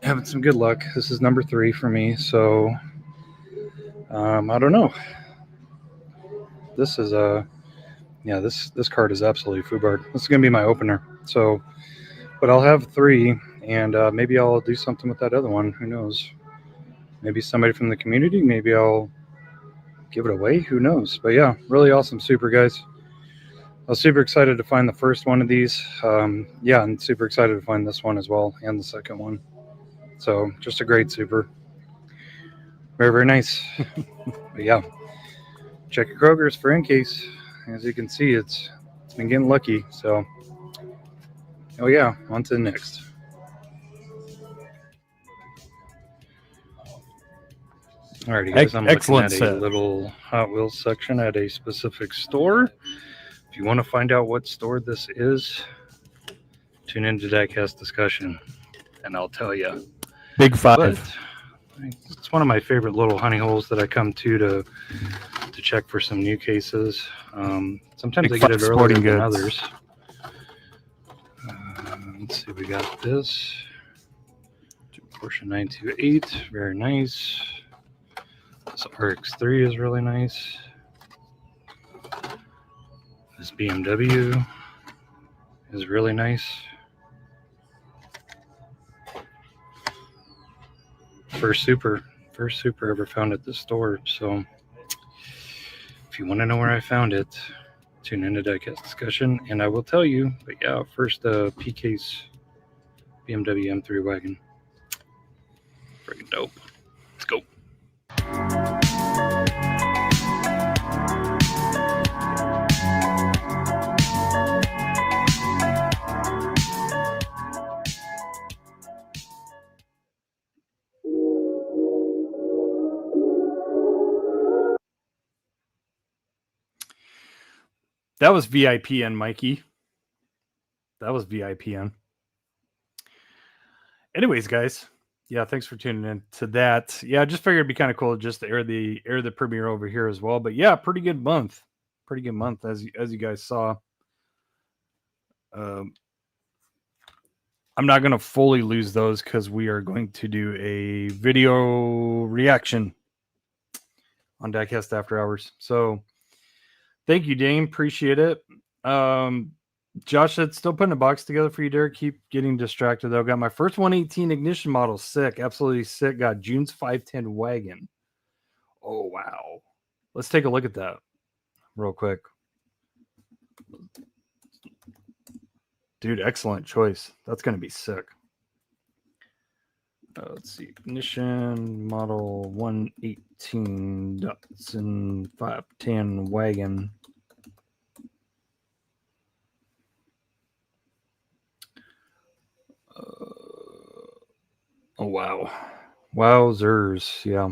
Having some good luck. This is number 3 for me, so I don't know. This is this card is absolutely foobarred. This is gonna be my opener. So, but I'll have 3, and maybe I'll do something with that other one. Who knows? Maybe somebody from the community. Maybe I'll give it away. Who knows? But yeah, really awesome super, guys. I was super excited to find the first one of these. Yeah, and super excited to find this one as well, and the second one. So just a great super. Very, very nice. But yeah, check your Kroger's for in case. As you can see, it's been getting lucky. So, oh yeah, on to the next. Alrighty, guys, I'm looking at a little Hot Wheels section at a specific store. If you want to find out what store this is, tune into Diecast Discussion, and I'll tell you. Big 5. But it's one of my favorite little honey holes that I come to check for some new cases. Sometimes I get it earlier than others. Let's see, we got this. Porsche 928, very nice. This RX3 is really nice. This BMW is really nice. First super ever found at the store. So if you want to know where I found it, tune into Diecast Discussion, and I will tell you. But yeah, first PK's BMW M3 wagon. Freaking dope. Let's go. That was VIPN, Mikey. That was VIPN. Anyways, guys, yeah, thanks for tuning in to that. Yeah, I just figured it'd be kind of cool just to air the premiere over here as well. But yeah, pretty good month as you guys saw. I'm not going to fully lose those because we are going to do a video reaction on Diecast After Hours. So thank you, Dame. Appreciate it. Josh said, still putting a box together for you, Derek. Keep getting distracted, though. Got my first 118 ignition model. Sick. Absolutely sick. Got June's 510 wagon. Oh, wow. Let's take a look at that real quick. Dude, excellent choice. That's going to be sick. Let's see. Ignition model 118 Datsun 510 wagon. Oh, wow. Wowzers. Yeah.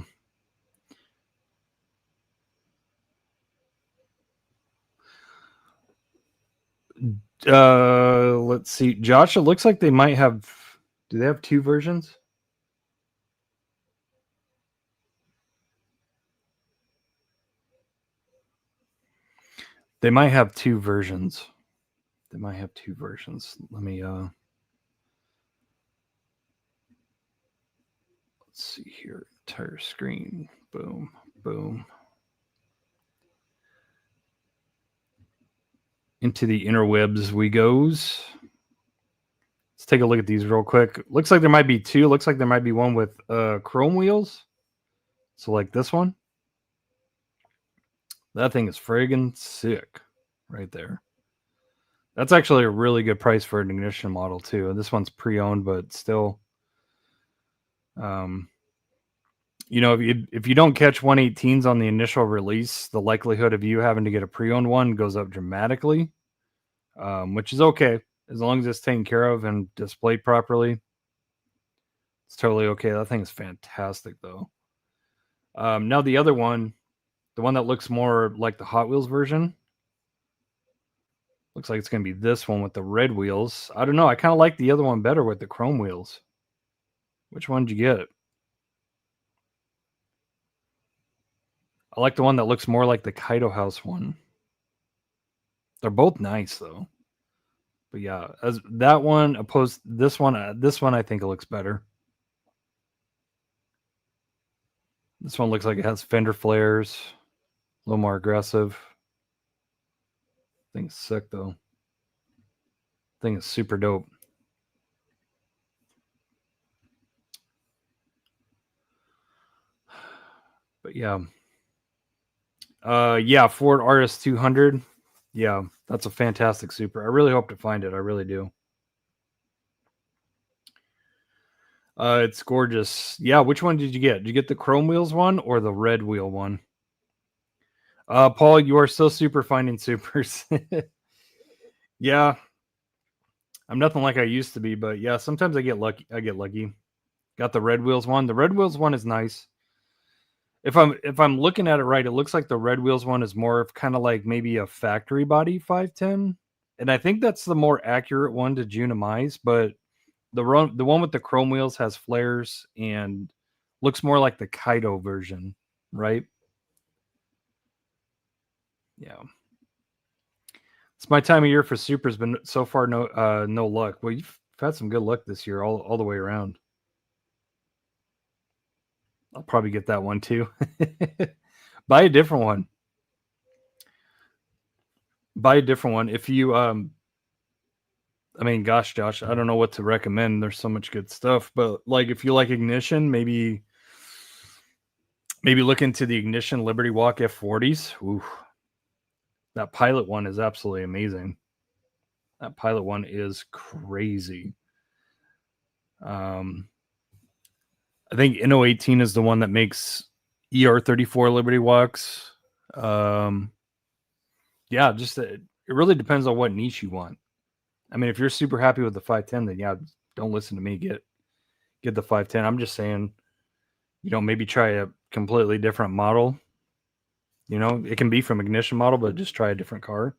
Let's see. Josh, it looks like they might have... Do they have 2 versions? They might have 2 versions. Let me let's see here. Entire screen. Boom. Boom. Into the interwebs we goes. Let's take a look at these real quick. Looks like there might be 2. Looks like there might be one with chrome wheels. So like this one. That thing is friggin' sick right there. That's actually a really good price for an ignition model too. And this one's pre-owned, but still, you know, if you don't catch 118s on the initial release, the likelihood of you having to get a pre-owned one goes up dramatically, which is okay as long as it's taken care of and displayed properly. It's totally okay. That thing is fantastic though. Now the other one, the one that looks more like the Hot Wheels version, looks like it's going to be this one with the red wheels. I don't know. I kind of like the other one better with the chrome wheels. Which one did you get? I like the one that looks more like the Kaido House one. They're both nice though. But yeah, as that one opposed this one I think it looks better. This one looks like it has fender flares, a little more aggressive. Thing's sick though. Thing is super dope. But yeah. Yeah, Ford RS200. Yeah, that's a fantastic super. I really hope to find it. I really do. It's gorgeous. Yeah, which one did you get? Did you get the chrome wheels one or the red wheel one? Paul, you are so super finding supers. Yeah. I'm nothing like I used to be, but yeah, sometimes I get lucky. Got the red wheels one. The red wheels one is nice. If I'm looking at it right, it looks like the red wheels one is more of kind of like maybe a factory body 510. And I think that's the more accurate one to Junimize, but the one with the chrome wheels has flares and looks more like the Kaido version, right? Yeah. It's my time of year for supers, but so far no luck. Well, you've had some good luck this year all the way around. I'll probably get that one too. Buy a different one. If you I mean, gosh, Josh, I don't know what to recommend. There's so much good stuff, but like if you like ignition, maybe look into the Ignition Liberty Walk F40s. Ooh. That Pilot one is absolutely amazing. That Pilot one is crazy. I think NO18 is the one that makes ER34 Liberty Walks. Yeah, just it really depends on what niche you want. I mean, if you're super happy with the 510, then yeah, don't listen to me. Get the 510. I'm just saying, maybe try a completely different model. It can be from Ignition model, but just try a different car.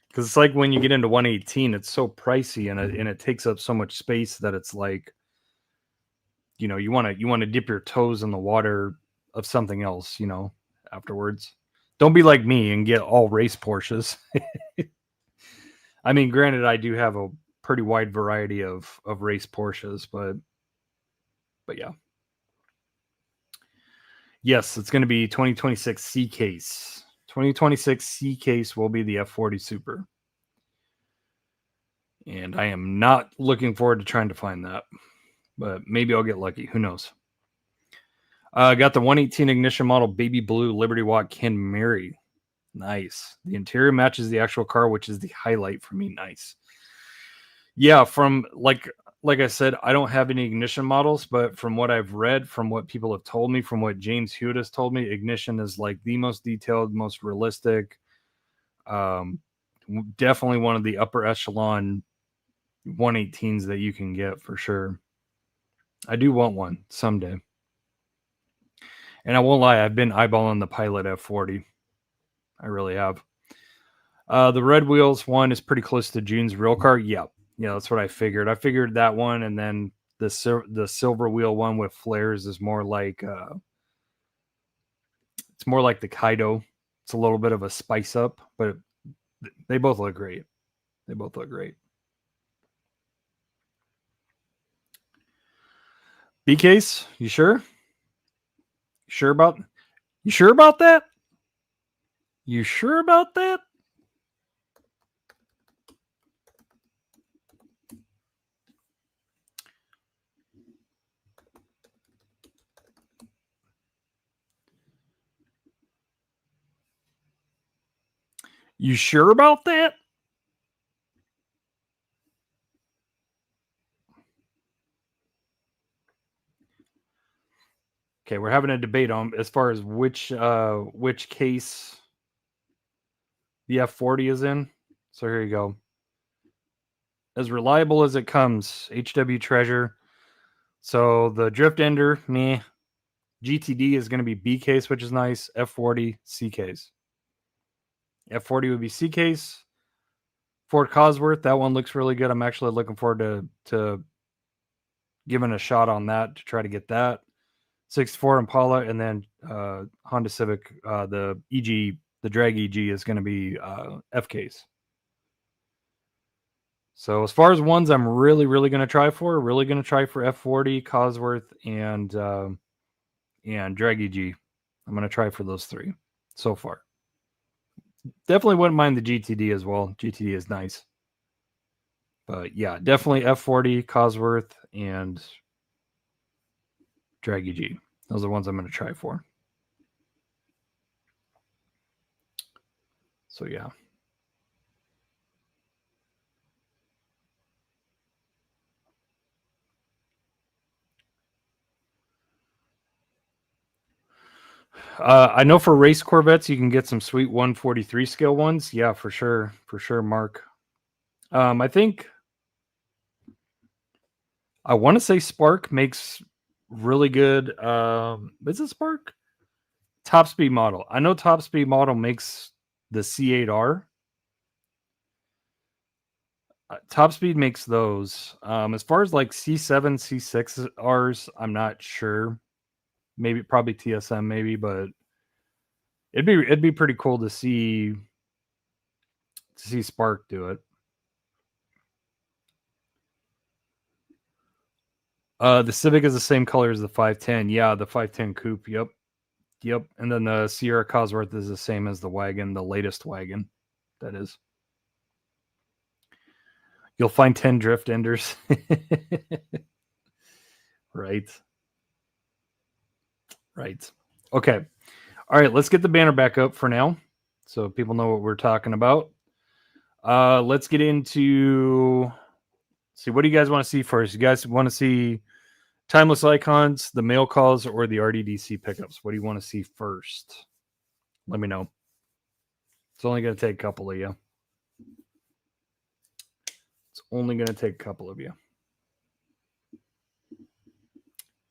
Because it's like when you get into 118, it's so pricey and it takes up so much space that it's like, you want to dip your toes in the water of something else, afterwards. Don't be like me and get all race Porsches. I mean, granted, I do have a pretty wide variety of race Porsches, but yeah. Yes, it's going to be 2026 C case. 2026 C case will be the F40 Super. And I am not looking forward to trying to find that. But maybe I'll get lucky. Who knows? Got the 118 Ignition model Baby Blue Liberty Walk Ken Mary. Nice. The interior matches the actual car, which is the highlight for me. Nice. Yeah, from like I said, I don't have any ignition models, but from what I've read, from what people have told me, from what James Hewitt has told me, ignition is like the most detailed, most realistic. Definitely one of the upper echelon 118s that you can get for sure. I do want one someday. And I won't lie, I've been eyeballing the Pilot F40. I really have. The red wheels one is pretty close to June's real car. Yeah, that's what I figured. I figured that one, and then the silver wheel one with flares is more like it's more like the Kaido. It's a little bit of a spice up, but they both look great. They both look great. B-Case, you sure? You sure about that? You sure about that? You sure about that? You sure about that? Okay, we're having a debate on as far as which case the F40 is in. So here you go. As reliable as it comes, HW Treasure. So the Drift Ender, meh. GTD is going to be B case, which is nice. F40, C case. F40 would be C case. Ford Cosworth, that one looks really good. I'm actually looking forward to giving a shot on that to try to get that. 64 Impala, and then Honda Civic, the EG, the drag EG is going to be F case. So as far as ones I'm really going to try for, F40, Cosworth, and drag EG. I'm going to try for those three so far. Definitely wouldn't mind the GTD as well. GTD is nice. But yeah, definitely F40, Cosworth, and drag EG. Those are the ones I'm going to try for. So yeah. I know for race Corvettes, you can get some sweet 143 scale ones. Yeah, for sure. For sure, Mark. I think I want to say Spark makes really good. Is it Spark? Top Speed Model. I know Top Speed Model makes the C8R. Top Speed makes those. As far as like C7, C6Rs, I'm not sure. Maybe probably TSM, maybe, but it'd be pretty cool to see Spark do it. The Civic is the same color as the 510. Yeah, the 510 coupe. Yep. And then the Sierra Cosworth is the same as the wagon, the latest wagon. That is. You'll find 10 drift enders. Right. Okay. All right, let's get the banner back up for now so people know what we're talking about. Let's get into... See, what do you guys want to see first? You guys want to see Timeless Icons, the mail calls, or the RDDC pickups? What do you want to see first? Let me know. It's only going to take a couple of you.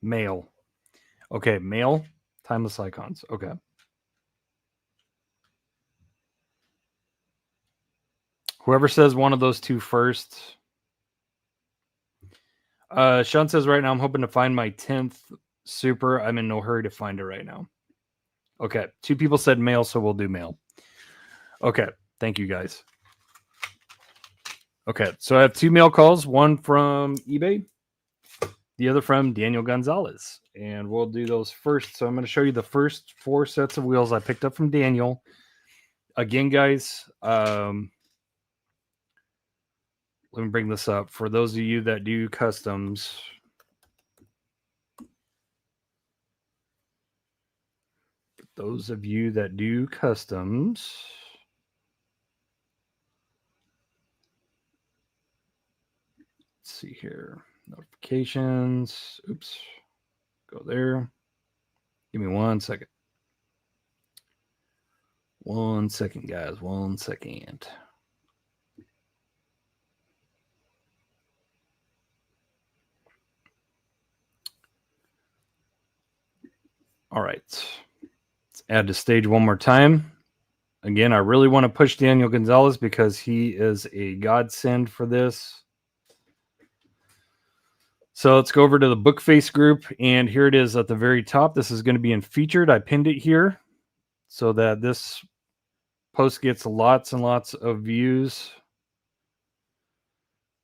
Mail. Okay, mail, Timeless Icons. Okay. Whoever says one of those two first. Sean says right now, I'm hoping to find my 10th Super. I'm in no hurry to find it right now. Okay. 2 people said mail, so we'll do mail. Okay. Thank you, guys. Okay. So I have 2 mail calls, one from eBay, the other from Daniel Gonzalez. And we'll do those first. So I'm going to show you the first 4 sets of wheels I picked up from Daniel. Again, guys, let me bring this up. For those of you that do customs, those of you that do customs, let's see here. Notifications. Oops. Go there. Give me 1 second. 1 second, guys. 1 second. All right. Let's add to stage one more time. Again, I really want to push Daniel Gonzalez because he is a godsend for this. So let's go over to the Bookface group, and here it is at the very top. This is going to be in featured. I pinned it here so that this post gets lots and lots of views.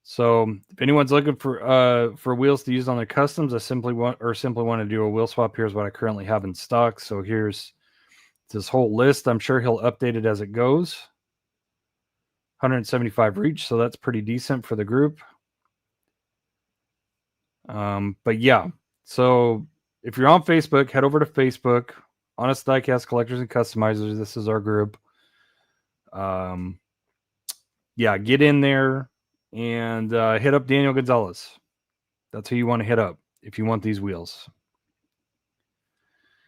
So if anyone's looking for wheels to use on their customs, I simply want to do a wheel swap. Here's what I currently have in stock. So here's this whole list. I'm sure he'll update it as it goes. 175 reach, so that's pretty decent for the group. But yeah, so if you're on Facebook, head over to Facebook, Honest Diecast Collectors and Customizers. This is our group. Yeah, get in there and hit up Daniel Gonzalez. That's who you want to hit up if you want these wheels.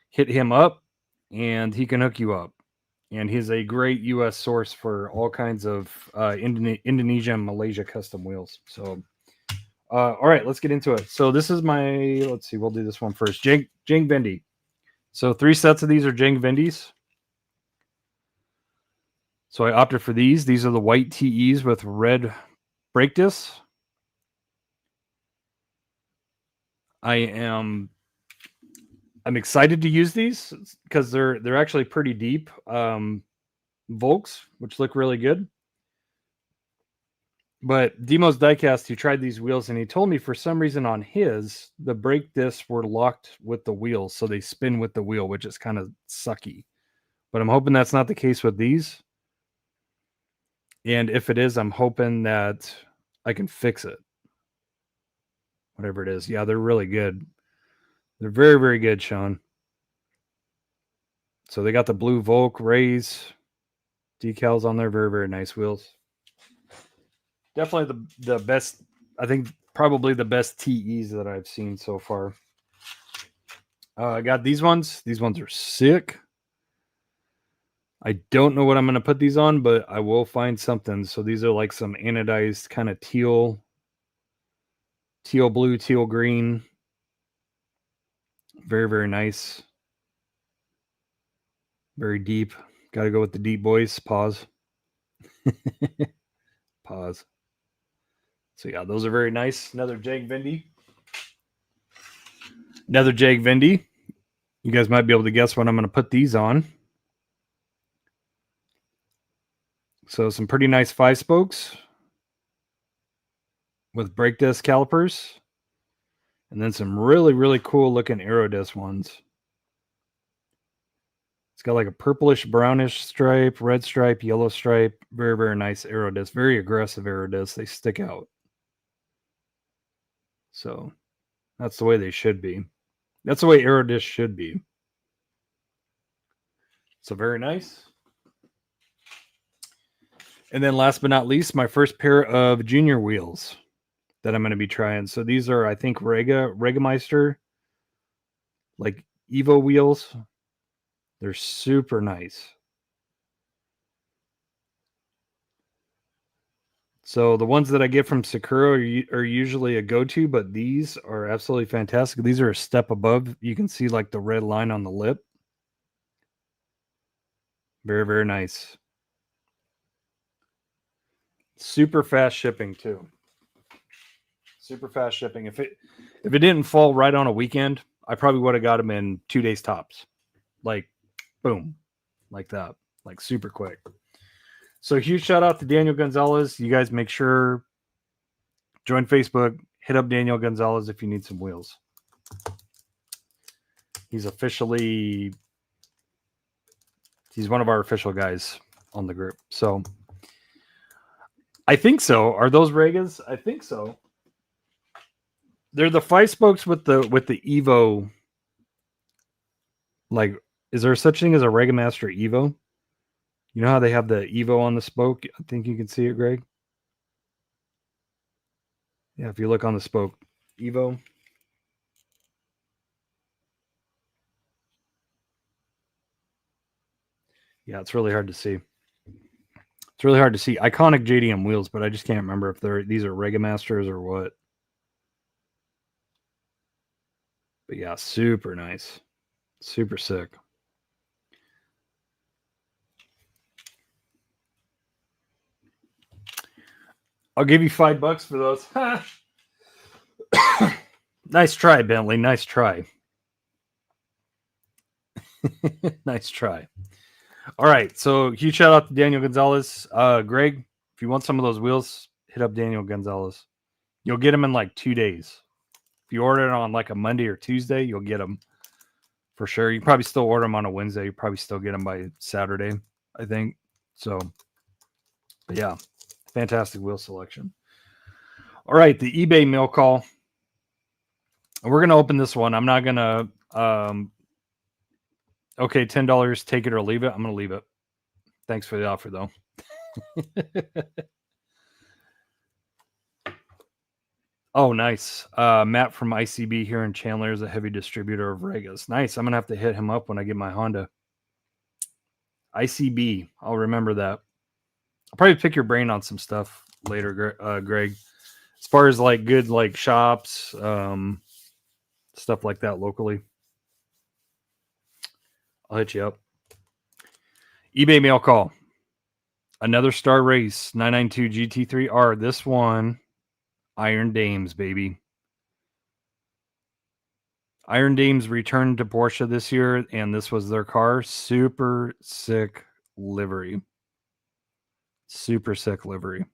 Hit him up, and he can hook you up. And he's a great U.S. source for all kinds of Indonesia and Malaysia custom wheels. So, all right, let's get into it. So this is my, let's see, we'll do this one first. Jang Vendy. So 3 sets of these are Jang Vendys. So I opted for these. These are the white TEs with red brake discs. I'm excited to use these because they're actually pretty deep Volks, which look really good. But Demo's Diecast, he tried these wheels, and he told me for some reason on his, the brake discs were locked with the wheels, so they spin with the wheel, which is kind of sucky. But I'm hoping that's not the case with these. And if it is, I'm hoping that I can fix it. Whatever it is. Yeah, they're really good. They're very, very good, Sean. So they got the blue Volk raise decals on there. Very, very nice wheels. Definitely the best, I think probably the best TEs that I've seen so far. I got these ones. These ones are sick. I don't know what I'm going to put these on, but I will find something. So these are like some anodized kind of teal blue, teal green. Very, very nice. Very deep. Got to go with the deep boys. Pause. Pause. So yeah, those are very nice. Another Jag Vendy. Another Jag Vendy. You guys might be able to guess what I'm going to put these on. So some pretty nice 5-spokes with brake disc calipers. And then some really, really cool looking aero disc ones. It's got like a purplish, brownish stripe, red stripe, yellow stripe. Very, very nice aero disc. Very aggressive aero discs. They stick out. So that's the way they should be. That's the way aero discs should be. So very nice. And then last but not least, my first pair of junior wheels that I'm going to be trying. So these are, I think, Regameister, like Evo wheels. They're super nice. So the ones that I get from Sakura are usually a go-to, but these are absolutely fantastic. These are a step above. You can see like the red line on the lip. Very, very nice. Super fast shipping too. Super fast shipping. If it didn't fall right on a weekend, I probably would have got them in 2 days tops. Like, boom, like that, like super quick. So huge shout out to Daniel Gonzalez. You guys make sure join Facebook, hit up Daniel Gonzalez if you need some wheels. He's one of our official guys on the group. So I think so. Are those Regas? I think so. They're the 5-spokes with the Evo like Is there such thing as a Regamaster Evo? You know how they have the Evo on the spoke? I think you can see it, Greg. Yeah, if you look on the spoke, Evo. Yeah, it's really hard to see. It's really hard to see. Iconic JDM wheels, but I just can't remember if these are Regamasters or what. But yeah, super nice. Super sick. I'll give you $5 for those. Nice try, Bentley. Nice try. Nice try. All right. So huge shout out to Daniel Gonzalez. Greg, if you want some of those wheels, hit up Daniel Gonzalez. You'll get them in like 2 days. If you order it on like a Monday or Tuesday, you'll get them for sure. You probably still order them on a Wednesday. You probably still get them by Saturday, I think. So, but yeah, fantastic wheel selection. All right, the eBay mail call. We're going to open this one. I'm not going to, okay, $10, take it or leave it. I'm going to leave it. Thanks for the offer, though. Oh, nice. Matt from ICB here in Chandler is a heavy distributor of Regas. Nice. I'm going to have to hit him up when I get my Honda. ICB. I'll remember that. I'll probably pick your brain on some stuff later, Greg. As far as like good like shops, stuff like that locally. I'll hit you up. eBay mail call. Another Star Race 992 GT3R. This one, Iron Dames, baby. Iron Dames returned to Porsche this year, and this was their car. Super sick livery. Super sick livery.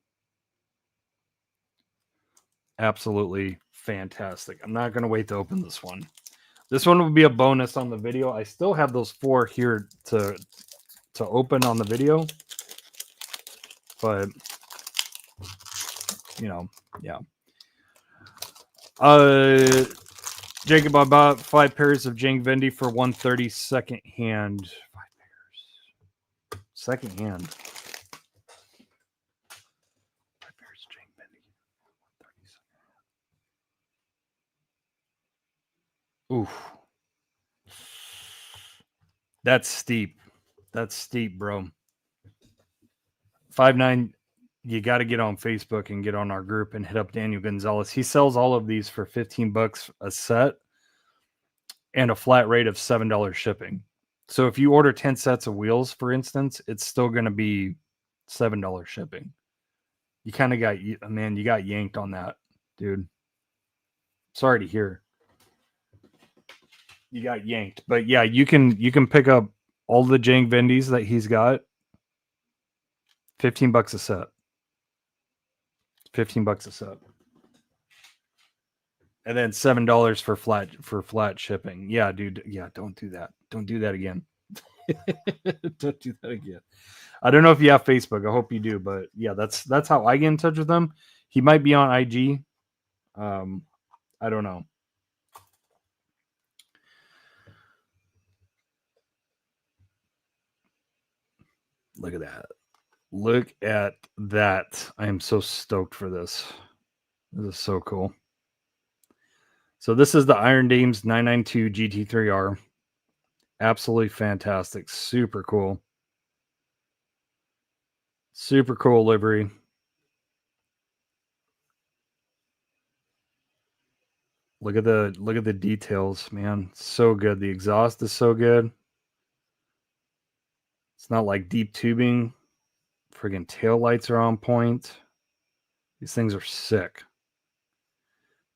Absolutely fantastic. I'm not going to wait to open this one. This one will be a bonus on the video. I still have those 4 here to open on the video. But, you know, yeah. Jacob, I bought 5 pairs of Jank Vendy for $130 second hand. 5 pairs. Second hand. 5 pairs of Jank Vendy. $130 second hand. Oof. That's steep. That's steep, bro. 5'9", you got to get on Facebook and get on our group and hit up Daniel Gonzalez. He sells all of these for $15 a set and a flat rate of $7 shipping. So if you order 10 sets of wheels, for instance, it's still going to be $7 shipping. You kind of got, man, you got yanked on that, dude. Sorry to hear. You got yanked. But yeah, you can pick up all the Jank Vendys that he's got. $15 a set. $15 a set. And then $7 for flat shipping. Yeah, dude. Yeah, don't do that. Don't do that again. Don't do that again. I don't know if you have Facebook. I hope you do, but yeah, that's how I get in touch with him. He might be on IG. I don't know. Look at that. Look at that. I am so stoked for this. This is so cool. So this is the Iron Dames 992 GT3R. Absolutely fantastic. Super cool. Super cool livery. Look at the details, man. So good. The exhaust is so good. It's not like deep tubing. Friggin' tail lights are on point. These things are sick.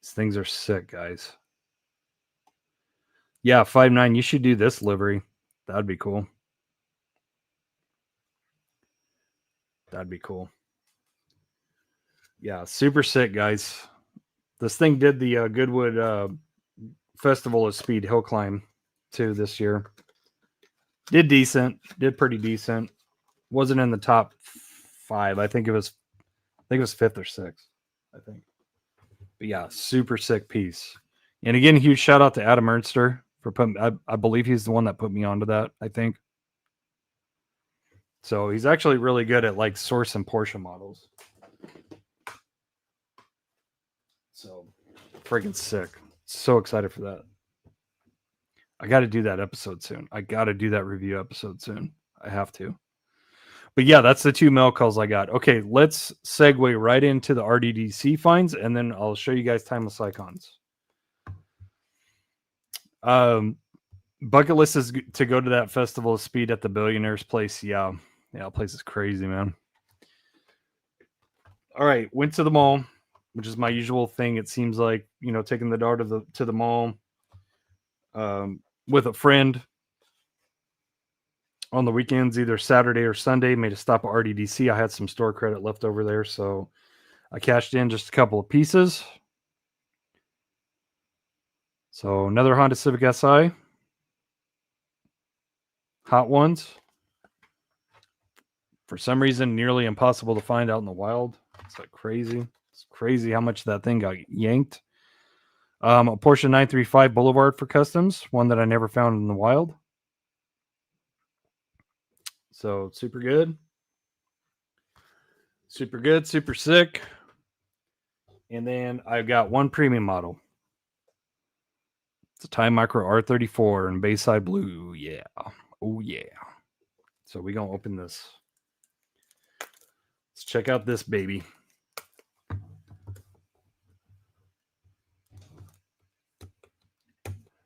These things are sick, guys. Yeah, 5'9", you should do this livery. That'd be cool. That'd be cool. Yeah, super sick, guys. This thing did the Goodwood Festival of Speed Hill Climb too this year. Did decent. Did pretty decent. Wasn't in the top 5. I think it was 5th or 6th. I think. But yeah, super sick piece. And again, huge shout out to Adam Ernster for putting. I believe he's the one that put me onto that. I think. So he's actually really good at like sourcing Porsche models. So freaking sick. So excited for that. I got to do that episode soon. I got to do that review episode soon. I have to. But yeah, that's the 2 mail calls I got. Okay, let's segue right into the RDDC finds, and then I'll show you guys timeless icons. Bucket list is to go to that Festival of Speed at the Billionaire's place. Yeah, that place is crazy, man. All right, went to the mall, which is my usual thing. It seems like, taking the daughter to the mall with a friend on the weekends, either Saturday or Sunday. Made a stop at RDDC. I had some store credit left over there, so I cashed in just a couple of pieces. So another Honda Civic Si. Hot ones. For some reason, nearly impossible to find out in the wild. It's like crazy. It's crazy how much that thing got yanked. A Porsche 935 Boulevard for customs. One that I never found in the wild. So super good. Super good. Super sick. And then I've got one premium model. It's a Time Micro R34 in Bayside Blue. Yeah. Oh, yeah. So we're going to open this. Let's check out this baby.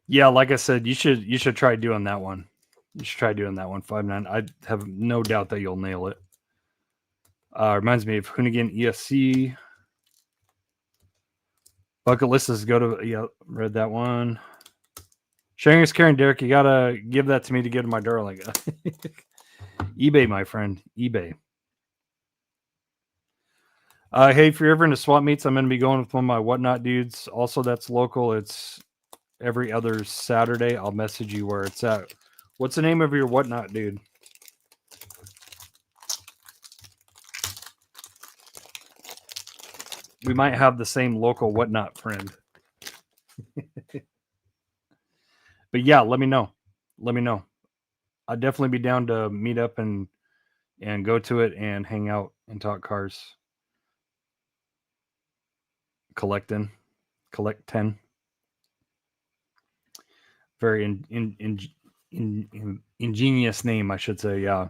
Yeah, like I said, you should try doing that one. You should try doing that one. 5.9. I have no doubt that you'll nail it. Reminds me of Hoonigan ESC. Bucket list is go to, yeah, read that one. Sharing is caring, Derek. You gotta give that to me to give to my darling. eBay, my friend. eBay. Hey, if you're ever into swap meets, I'm going to be going with one of my Whatnot dudes. Also, that's local. It's every other Saturday. I'll message you where it's at. What's the name of your Whatnot dude? We might have the same local Whatnot friend. But yeah, let me know. Let me know. I'd definitely be down to meet up and go to it and hang out and talk cars. Collect 10. Very ingenious name, I should say. Yeah.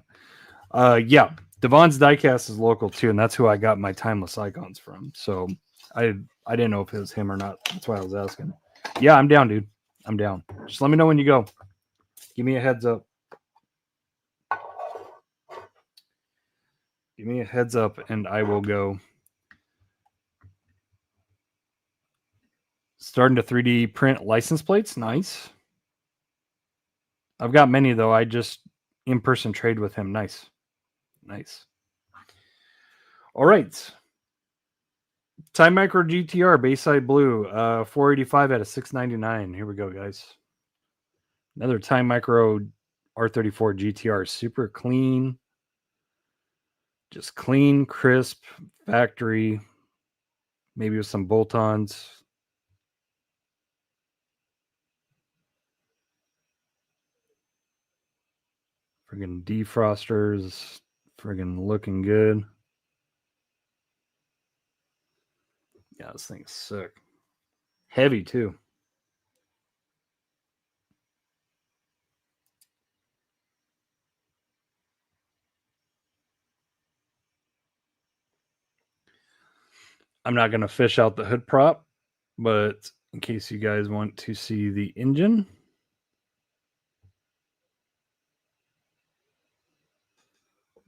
Yeah. Devon's Diecast is local too, and that's who I got my timeless icons from. So I didn't know if it was him or not. That's why I was asking. Yeah, I'm down, dude. I'm down. Just let me know when you go. Give me a heads up. Give me a heads up, and I will go. Starting to 3D print license plates. Nice. I've got many, though. I just in-person trade with him. Nice. Nice. All right. Time Micro GTR, Bayside Blue, 485 out of 699. Here we go, guys. Another Time Micro R34 GTR. Super clean. Just clean, crisp, factory. Maybe with some bolt-ons. Friggin' defrosters. Friggin' looking good. Yeah, this thing's sick. Heavy, too. I'm not going to fish out the hood prop, but in case you guys want to see the engine.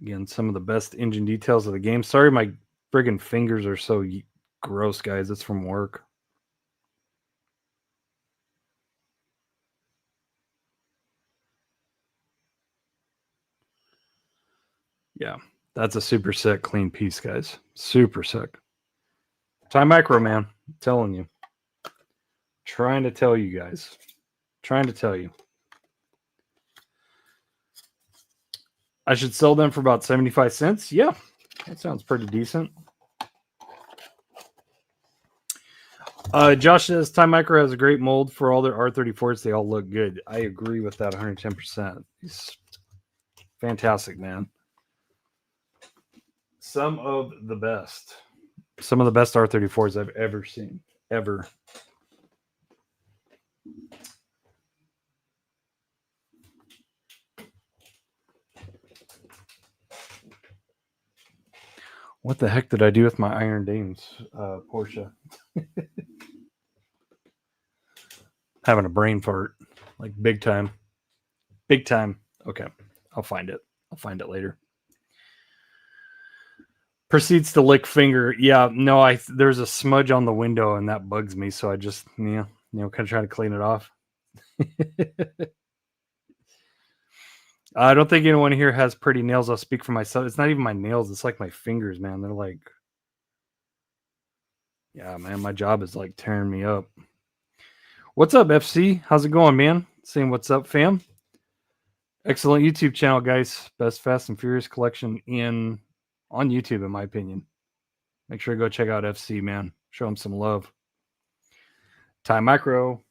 Again, some of the best engine details of the game. Sorry, my friggin' fingers are so gross, guys. It's from work. Yeah, that's a super sick, clean piece, guys. Super sick. Time Micro, man. I'm telling you. Trying to tell you guys. Trying to tell you. I should sell them for about 75 cents. Yeah, that sounds pretty decent. Josh says Time Micro has a great mold for all their R34s. They all look good. I agree with that 110%. He's fantastic, man. Some of the best R34s I've ever seen. Ever. What the heck did I do with my Iron Dames Porsche? Having a brain fart. Like big time. Big time. Okay. I'll find it. I'll find it later. Proceeds to lick finger. Yeah, no, there's a smudge on the window and that bugs me, so I just kind of try to clean it off. I don't think anyone here has pretty nails. I'll speak for myself. It's not even my nails, it's like my fingers, man. They're like, yeah, man, my job is like tearing me up. What's up, FC? How's it going, man? Saying what's up, fam? Excellent YouTube channel, guys. Best Fast and Furious collection on YouTube, in my opinion. Make sure to go check out FC, man. Show him some love. Time Micro,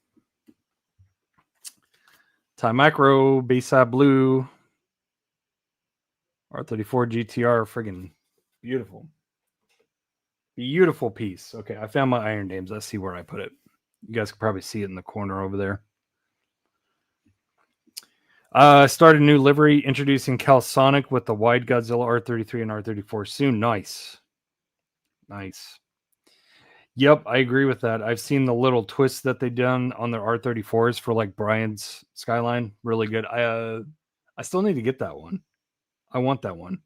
Bayside Blue, R34 GTR, friggin' beautiful. Beautiful piece. Okay, I found my Iron Dames. Let's see where I put it. You guys can probably see it in the corner over there. Started a new livery, introducing Calsonic with the wide Godzilla R33 and R34 soon. Nice. Nice. Yep, I agree with that. I've seen the little twists that they've done on their R34s for like Brian's Skyline. Really good. I still need to get that one. I want that one.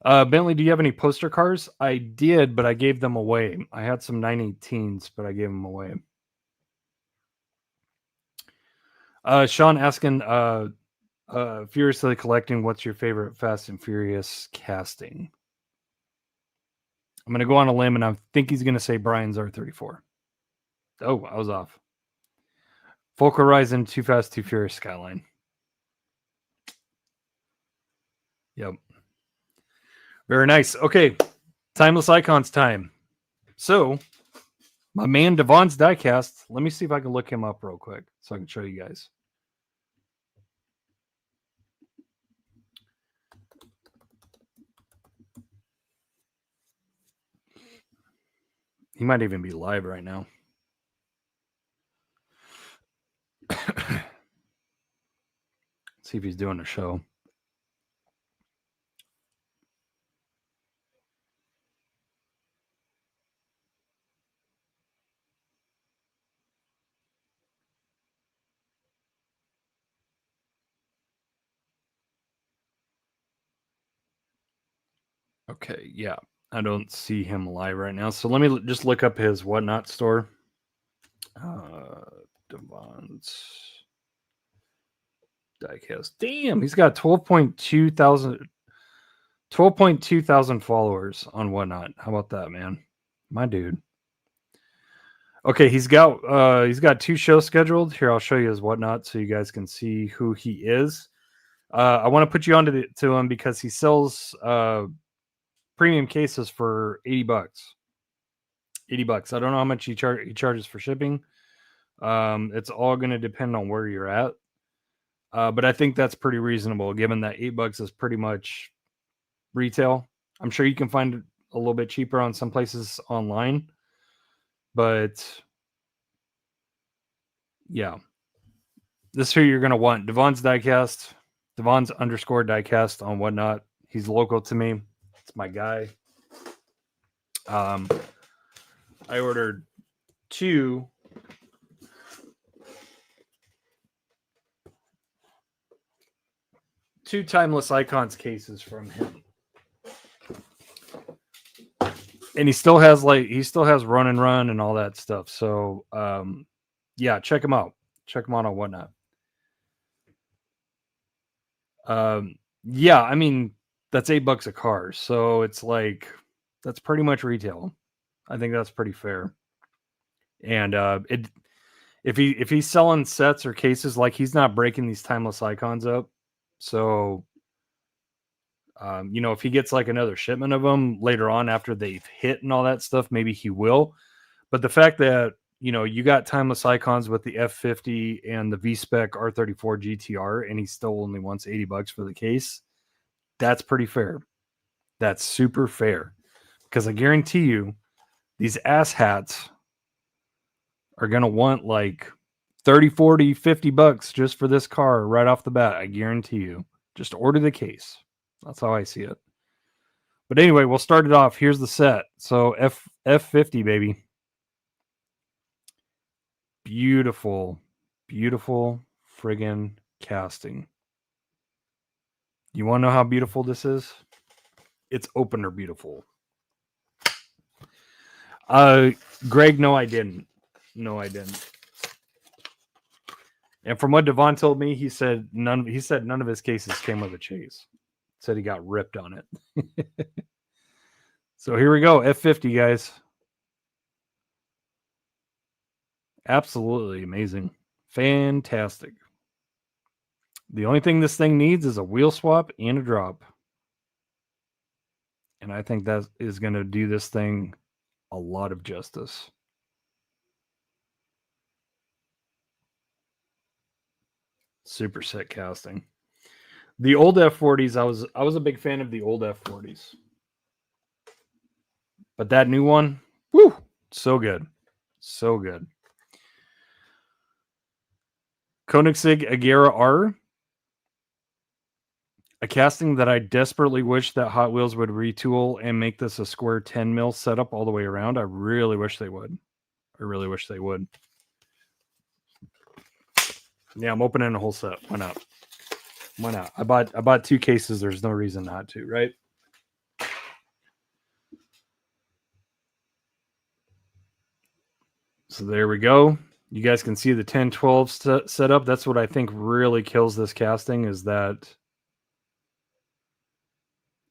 Bentley, do you have any poster cars? I did, but I gave them away. I had some 918s, but I gave them away. Sean asking, furiously collecting, what's your favorite Fast and Furious casting? I'm going to go on a limb, and I think he's going to say Brian's R34. Oh, I was off. Folk Horizon, Too Fast, Too Furious Skyline. Yep. Very nice. Okay. Timeless Icons time. So, my man Devon's Diecast, let me see if I can look him up real quick so I can show you guys. He might even be live right now. See if he's doing a show. Okay, yeah. I don't see him live right now. So let me just look up his Whatnot store. Devon's Diecast. Damn, he's got 12.2 thousand followers on Whatnot. How about that, man? My dude. Okay, he's got 2 shows scheduled. Here, I'll show you his Whatnot so you guys can see who he is. I want to put you onto to him because he sells premium cases for $80. $80. I don't know how much he charges for shipping. It's all going to depend on where you're at. But I think that's pretty reasonable given that $8 is pretty much retail. I'm sure you can find it a little bit cheaper on some places online. But yeah, this is who you're going to want. Devon's Diecast, Devon's _ Diecast on Whatnot. He's local to me. It's my guy. I ordered 2 Timeless Icons cases from him. And he still has Run and Run and all that stuff. So yeah, check him out. Check him out on Whatnot. Yeah, I mean, that's $8 a car. So it's like, that's pretty much retail. I think that's pretty fair. And if he's selling sets or cases, like, he's not breaking these Timeless Icons up. So You know, if he gets like another shipment of them later on after they've hit and all that stuff, maybe he will. But the fact that, you know, you got timeless icons with the F50 and the V-Spec R34 GTR, and he still only wants $80 for the case, that's pretty fair. That's super fair. Because I guarantee you, these asshats are going to want like 30, 40, $50 just for this car right off the bat. I guarantee you. Just order the case. That's how I see it. But anyway, we'll start it off. Here's the set. So F50, baby. Beautiful, beautiful friggin' casting. You want to know how beautiful this is? It's opener beautiful. Greg, no, I didn't. No, I didn't. And from what Devon told me, he said none of his cases came with a chase. Said he got ripped on it. So here we go. F50, guys. Absolutely amazing. Fantastic. The only thing this thing needs is a wheel swap and a drop. And I think that is going to do this thing a lot of justice. Super sick casting. The old F40s, I was a big fan of the old F40s. But that new one, woo, so good. So good. Koenigsegg Agera R. A casting that I desperately wish that Hot Wheels would retool and make this a square 10 mil setup all the way around. I really wish they would. I really wish they would. Yeah, I'm opening a whole set. Why not? Why not? I bought 2 cases. There's no reason not to, right? So there we go. You guys can see the 10-12 setup. That's what I think really kills this casting is that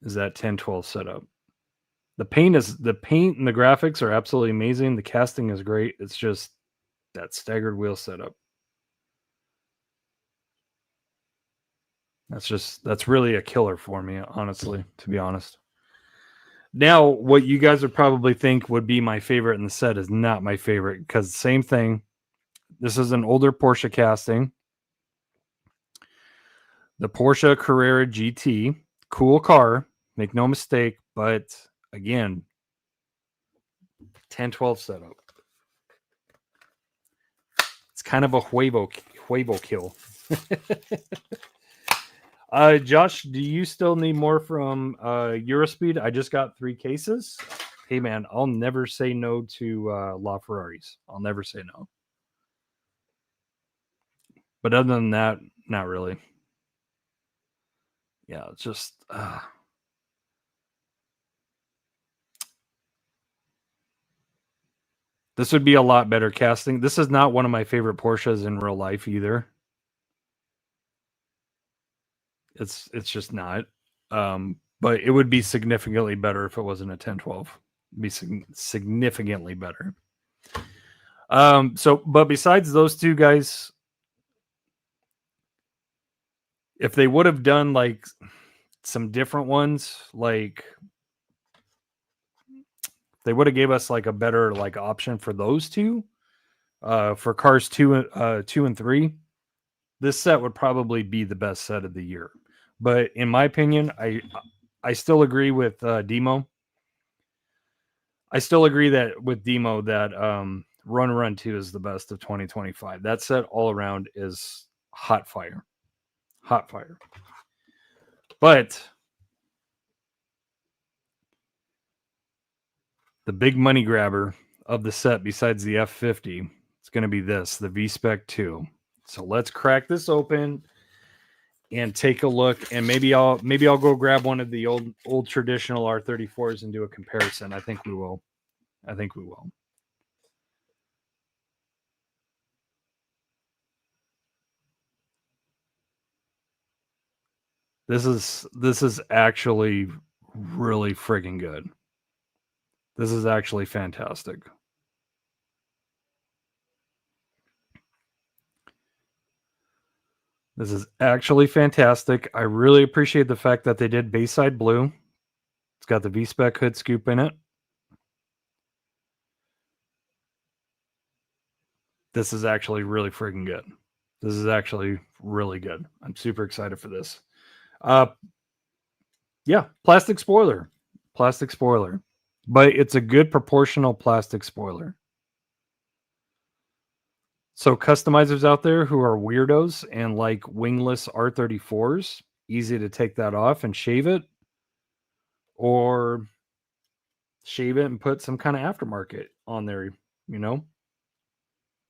10-12 setup. The paint and the graphics are absolutely amazing. The casting is great. It's just that staggered wheel setup. That's really a killer for me, honestly, to be honest. Now, what you guys would probably think would be my favorite in the set is not my favorite because same thing. This is an older Porsche casting. The Porsche Carrera GT. Cool car. Make no mistake. But again, 10-12 setup. It's kind of a huevo kill. Josh, do you still need more from Eurospeed? I just got 3 cases. Hey, man, I'll never say no to La Ferraris. I'll never say no. But other than that, not really. Yeah, it's just... This would be a lot better casting. This is not one of my favorite Porsches in real life either. It's just not. But it would be significantly better if it wasn't a 10-12. It'd be significantly better. But besides those 2 guys, if they would have done like some different ones, like they would have gave us like a better like option for those 2, for cars 2 and 3, this set would probably be the best set of the year. But in my opinion, I still agree with Demo. I still agree that with Demo that Run 2 is the best of 2025. That set all around is hot fire. Hot fire. But the big money grabber of the set besides the F50, it's going to be this, the V-Spec 2. So let's crack this open and take a look, and maybe I'll go grab one of the old traditional R34s and do a comparison. I think we will. This is actually really friggin' good. This is actually fantastic. This is actually fantastic. I really appreciate the fact that they did Bayside Blue. It's got the V-Spec hood scoop in it. This is actually really freaking good. This is actually really good. I'm super excited for this. Yeah, plastic spoiler. Plastic spoiler. But it's a good proportional plastic spoiler. So customizers out there who are weirdos and like wingless R34s, easy to take that off and shave it. Or shave it and put some kind of aftermarket on there, you know?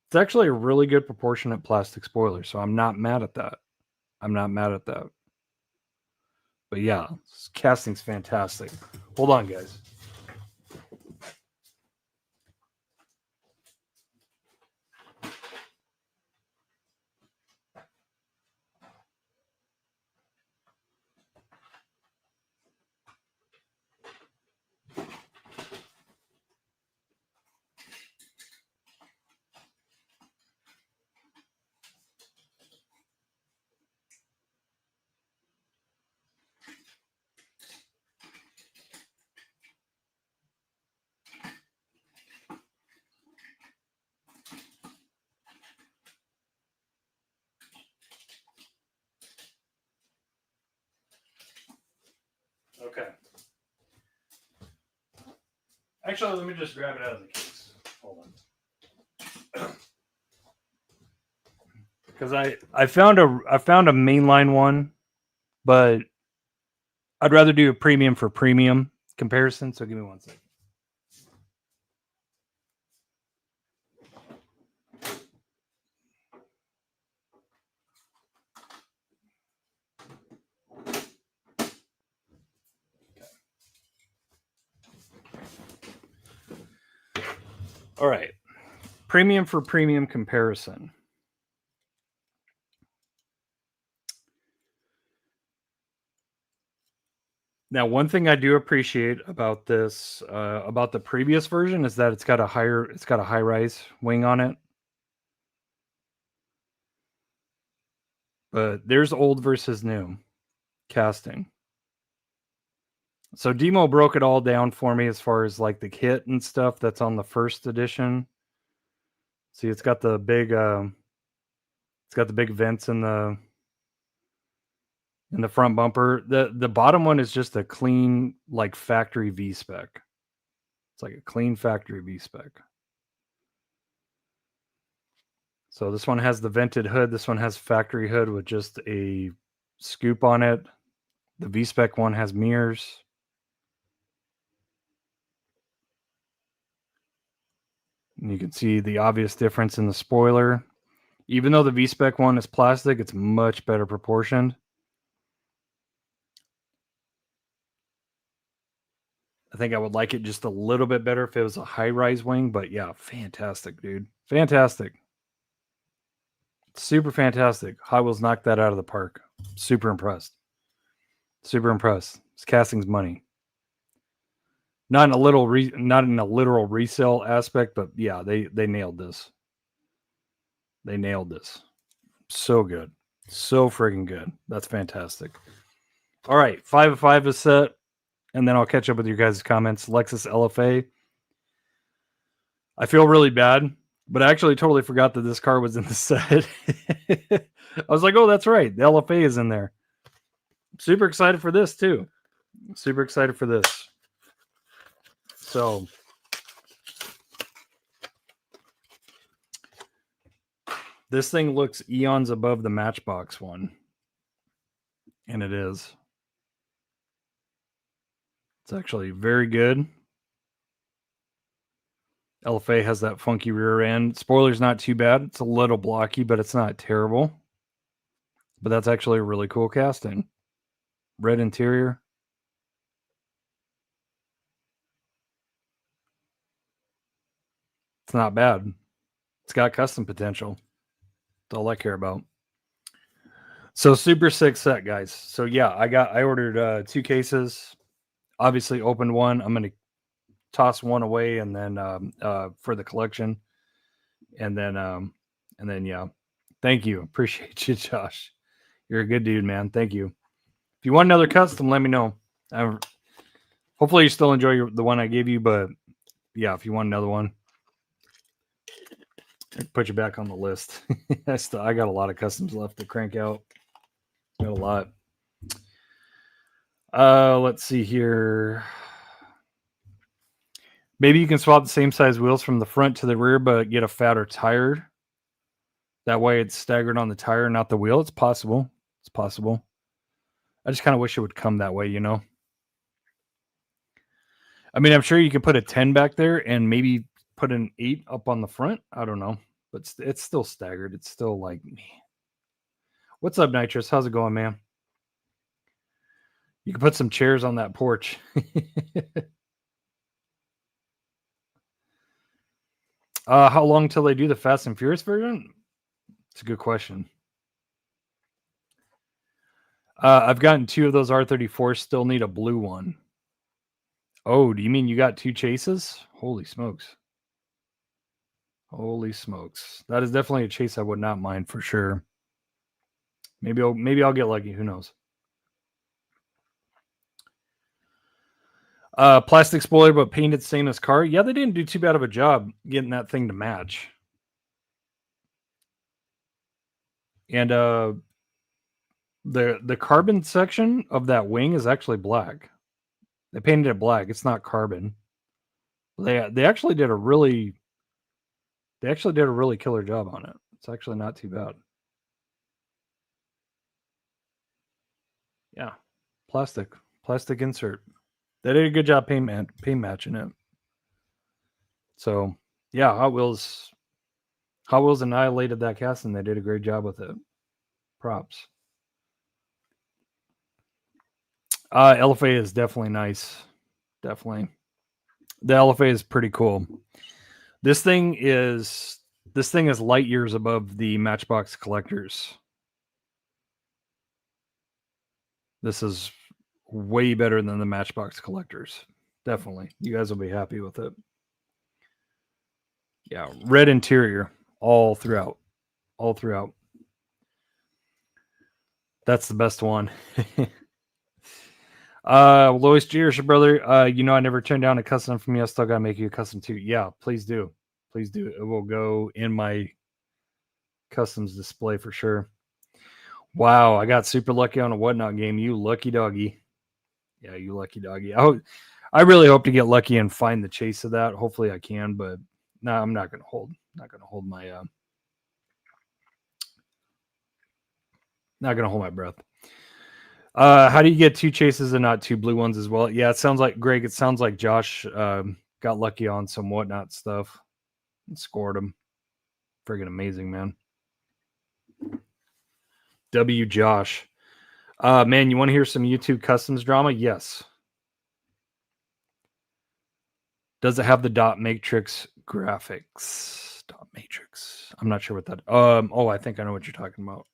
It's actually a really good proportionate plastic spoiler, so I'm not mad at that. I'm not mad at that. But yeah, this casting's fantastic. Hold on, guys. Okay. Actually, let me just grab it out of the case. Hold on. Because I found a mainline one, but I'd rather do a premium for premium comparison. So give me 1 second. All right. Premium for premium comparison. Now, one thing I do appreciate about this, about the previous version, is that it's got a high rise wing on it. But there's old versus new casting. So Demo broke it all down for me as far as like the kit and stuff that's on the first edition. See, it's got the big vents in the front bumper. The bottom one is just a clean like factory V-Spec. It's like a clean factory V-Spec. So this one has the vented hood. This one has factory hood with just a scoop on it. The V-Spec one has mirrors. And you can see the obvious difference in the spoiler. Even though the V-Spec one is plastic, it's much better proportioned. I think I would like it just a little bit better if it was a high-rise wing, but yeah, fantastic, dude. Fantastic. Super fantastic. Hot Wheels knocked that out of the park. Super impressed. Super impressed. This casting's money. Not in a literal resale aspect, but yeah, they nailed this. They nailed this. So good. So friggin' good. That's fantastic. All right, 5 of 5 is set. And then I'll catch up with your guys' comments. Lexus LFA. I feel really bad, but I actually totally forgot that this car was in the set. I was like, oh, that's right. The LFA is in there. Super excited for this, too. Super excited for this. So, this thing looks eons above the Matchbox one. And it is. It's actually very good. LFA has that funky rear end. Spoiler's not too bad. It's a little blocky, but it's not terrible. But that's actually a really cool casting. Red interior. It's not bad. It's got custom potential. That's all I care about. So super sick set, guys. So yeah, I ordered 2 cases. Obviously opened one. I'm gonna toss one away and then for the collection. And then yeah. Thank you. Appreciate you, Josh. You're a good dude, man. Thank you. If you want another custom, let me know. Hopefully you still enjoy the one I gave you, but yeah, if you want another one, I can put you back on the list. I got a lot of customs left to crank out. Got a lot. Let's see here. Maybe you can swap the same size wheels from the front to the rear, but get a fatter tire. That way it's staggered on the tire, not the wheel. It's possible. It's possible. I just kind of wish it would come that way, you know? I mean, I'm sure you could put a 10 back there and maybe put an 8 up on the front. I don't know. But it's still staggered. It's still like me. What's up, Nitrous? How's it going, man? You can put some chairs on that porch. How long till they do the Fast and Furious version? It's a good question. I've gotten 2 of those R34s. Still need a blue one. Oh, do you mean you got 2 chases? Holy smokes. Holy smokes. That is definitely a chase I would not mind for sure. Maybe I'll get lucky. Who knows? Plastic spoiler, but painted same as car. Yeah, they didn't do too bad of a job getting that thing to match. And the carbon section of that wing is actually black. They painted it black. It's not carbon. They actually did a really killer job on it. It's actually not too bad. Yeah, plastic insert. They did a good job paint matching it. So yeah, Hot Wheels annihilated that cast, and they did a great job with it. Props. LFA is definitely nice. Definitely. The LFA is pretty cool. This thing is light years above the Matchbox collectors. This is way better than the Matchbox collectors. Definitely. You guys will be happy with it. Yeah, red interior all throughout. All throughout. That's the best one. Lois Jeers, brother. You know I never turned down a custom from you. I still gotta make you a custom too. Yeah, please do. Please do. It will go in my customs display for sure. Wow, I got super lucky on a whatnot game. You lucky doggy. Yeah, you lucky doggy. I really hope to get lucky and find the chase of that. Hopefully I can, but no, I'm not gonna hold my not gonna hold my breath. How do you get 2 chases and not 2 blue ones as well? Yeah, it sounds like Greg. It sounds like Josh got lucky on some whatnot stuff and scored them. Friggin' amazing, man. W. Josh. Man, you want to hear some YouTube customs drama? Yes. Does it have the dot matrix graphics? Dot matrix. I'm not sure what that. Oh, I think I know what you're talking about.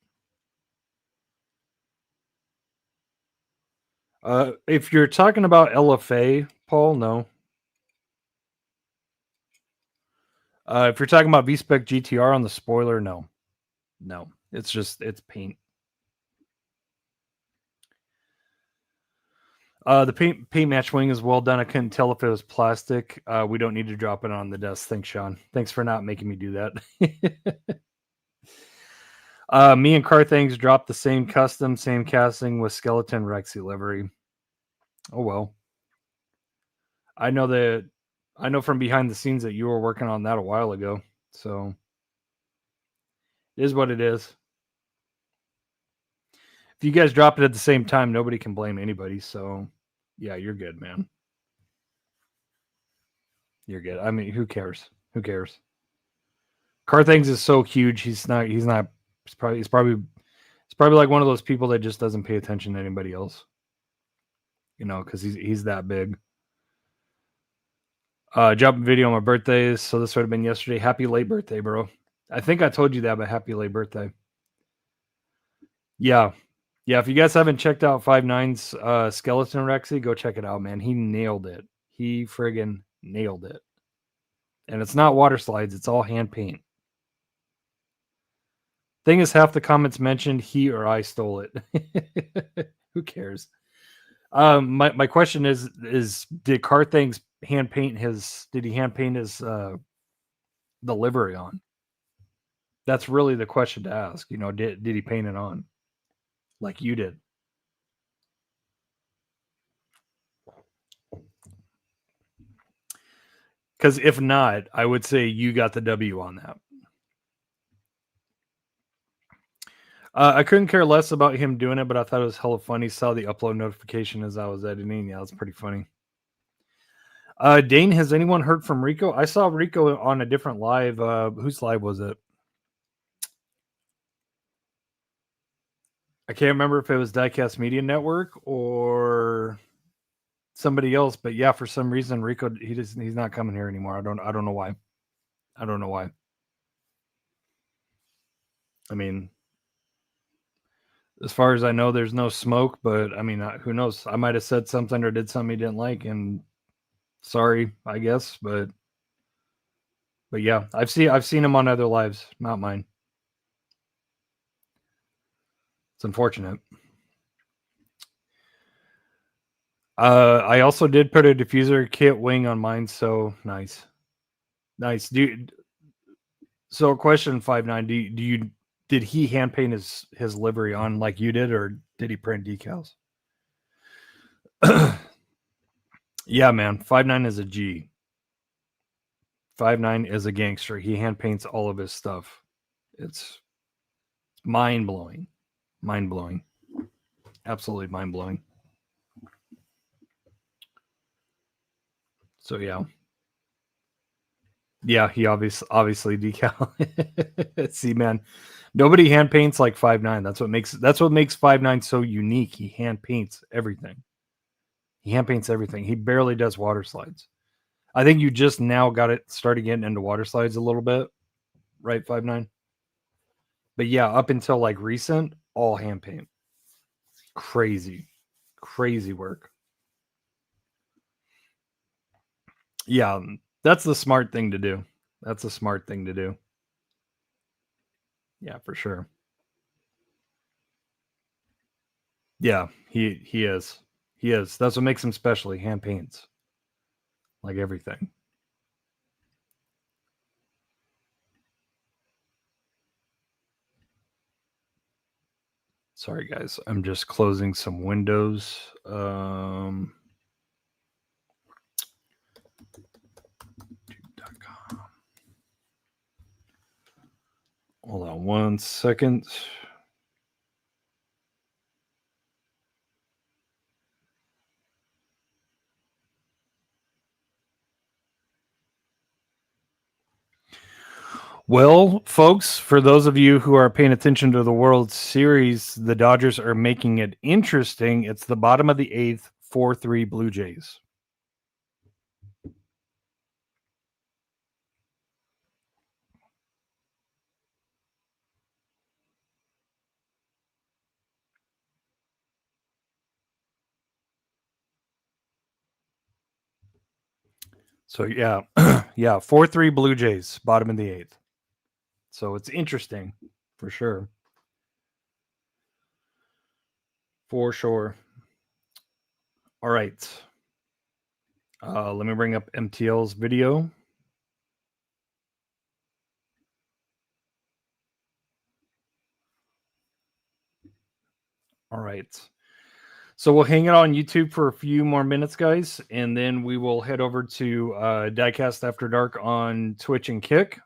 If you're talking about LFA, Paul, no. If you're talking about V-Spec GTR on the spoiler, no. No. It's paint. The paint match wing is well done. I couldn't tell if it was plastic. We don't need to drop it on the desk. Thanks, Sean. Thanks for not making me do that. Me and Car Things dropped the same custom, same casting with skeleton Rexy livery. Oh well. I know from behind the scenes that you were working on that a while ago. So it is what it is. If you guys drop it at the same time, nobody can blame anybody. So yeah, you're good, man. You're good. I mean, who cares? Who cares? Car Things is so huge. He's probably like one of those people that just doesn't pay attention to anybody else. You know, because he's that big. Dropping video on my birthday, so this would have been yesterday. Happy late birthday, bro. I think I told you that, but happy late birthday. Yeah. Yeah, if you guys haven't checked out 5'9's Skeleton Rexy, go check it out, man. He nailed it. He friggin' nailed it. And it's not water slides, it's all hand paint. Thing is, half the comments mentioned he or I stole it. Who cares? My question is did Car Things hand paint his? Did he hand paint his the livery on? That's really the question to ask. You know, did he paint it on like you did? Because if not, I would say you got the W on that. I couldn't care less about him doing it, but I thought it was hella funny. Saw the upload notification as I was editing. Yeah, that's pretty funny. Dane, has anyone heard from Rico? I saw Rico on a different live. Whose live was it? I can't remember if it was Diecast Media Network or somebody else, but yeah, for some reason Rico he's not coming here anymore. I don't know why. I don't know why. I mean, as far as I know, there's no smoke, but I mean, who knows? I might have said something or did something he didn't like, and sorry, I guess, but yeah, I've seen him on other lives, not mine. It's unfortunate. I also did put a diffuser kit wing on mine, so nice. Dude. So question 5-9, did he hand paint his livery on like you did, or did he print decals? Yeah, man, 5-9 is a G. 5-9 is a gangster. He hand paints all of his stuff. It's mind blowing. Absolutely mind blowing. So yeah, he obviously decal. See, man, nobody hand paints like 5-9. That's what makes 5-9 so unique. He hand paints everything. He barely does water slides. I think you just now started getting into water slides a little bit, right, 5-9? But yeah, up until like recent, all hand paint. Crazy work. Yeah, that's the smart thing to do. Yeah, for sure. Yeah, he is. That's what makes him special. He hand paints like everything. Sorry, guys. I'm just closing some windows. Hold on 1 second. Well, folks, for those of you who are paying attention to the World Series, the Dodgers are making it interesting. It's the bottom of the 8th, 4-3 Blue Jays. So yeah, 4-3 Blue Jays, bottom of the 8th. So it's interesting, for sure. For sure. All right. Let me bring up MTL's video. All right. So we'll hang it on YouTube for a few more minutes, guys, and then we will head over to Diecast After Dark on Twitch and Kick.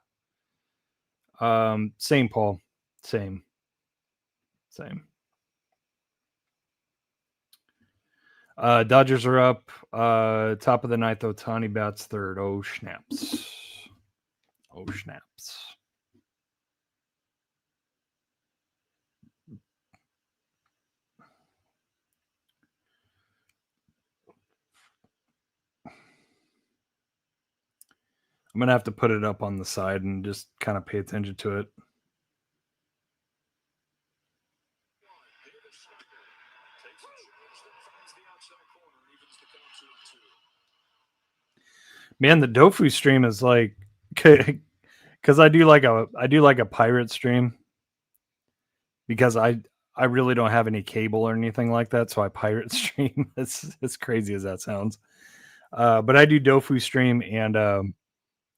Same, Paul. Same. Dodgers are up. Top of the ninth, Ohtani bats third. Oh, snaps. I'm going to have to put it up on the side and just kind of pay attention to it. Man, the Dofu stream is like, because I do like a pirate stream. because I really don't have any cable or anything like that, so I pirate stream. It's as crazy as that sounds. But I do Dofu stream, and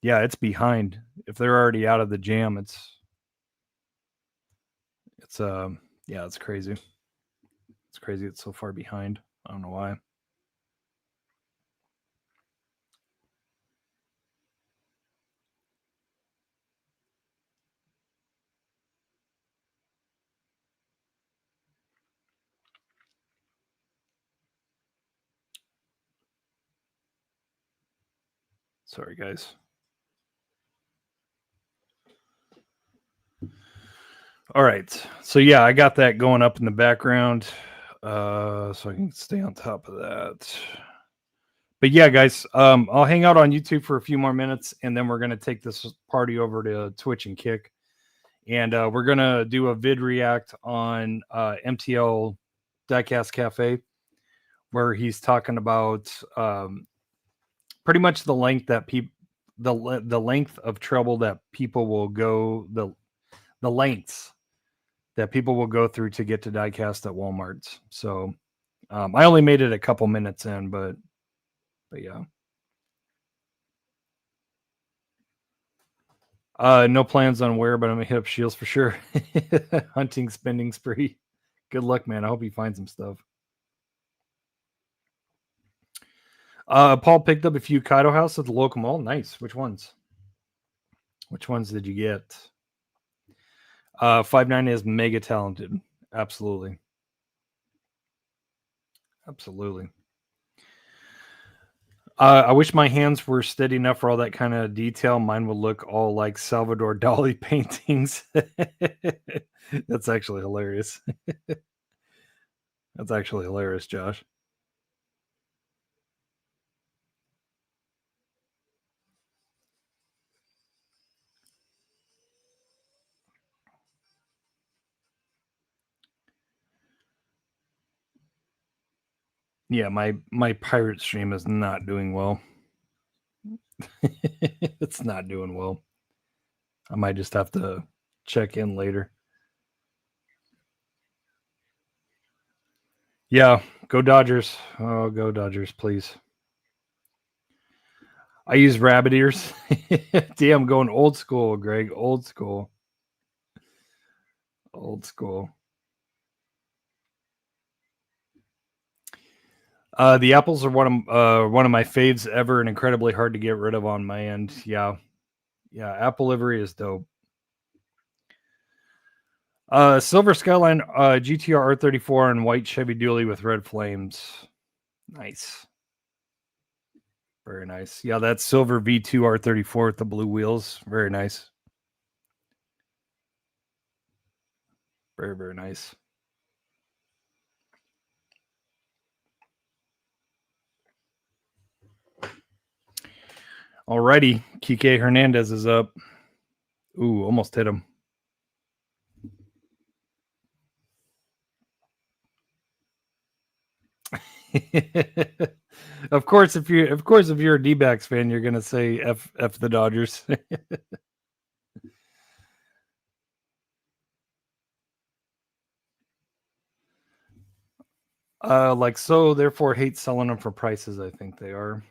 yeah, it's behind. If they're already out of the jam, it's yeah, it's crazy. It's crazy. It's so far behind. I don't know why. Sorry, guys. All right. So yeah, I got that going up in the background, so I can stay on top of that. But yeah, guys, I'll hang out on YouTube for a few more minutes, and then we're gonna take this party over to Twitch and Kick, and we're gonna do a vid react on MTL Diecast Cafe, where he's talking about pretty much the length that the length of trouble that people will go the lengths that people will go through to get to diecast at Walmart's. So I only made it a couple minutes in, but yeah. No plans on where, but I'm gonna hit up Shields for sure. Hunting spending spree. Good luck, man. I hope you find some stuff. Paul picked up a few Kaido House at the local mall. Nice. Which ones? Which ones did you get? 5'9" is mega talented. Absolutely. Absolutely. I wish my hands were steady enough for all that kind of detail. Mine would look all like Salvador Dali paintings. That's actually hilarious. That's actually hilarious, Josh. Yeah, my pirate stream is not doing well. It's not doing well. I might just have to check in later. Yeah, go Dodgers. Oh, go Dodgers, please. I use rabbit ears. Damn, going old school, Greg. Old school. Old school. The apples are one of my faves ever, and incredibly hard to get rid of on my end. Yeah, apple livery is dope. Silver Skyline GTR R34 and white Chevy Dually with red flames. Nice. Very nice. Yeah, that's silver V2 R34 with the blue wheels. Very nice. Very, very nice. Alrighty. Kike Hernandez is up. Ooh, almost hit him. Of course, if you're a D-backs fan, you're gonna say F the Dodgers. Like so, therefore hate selling them for prices. I think they are.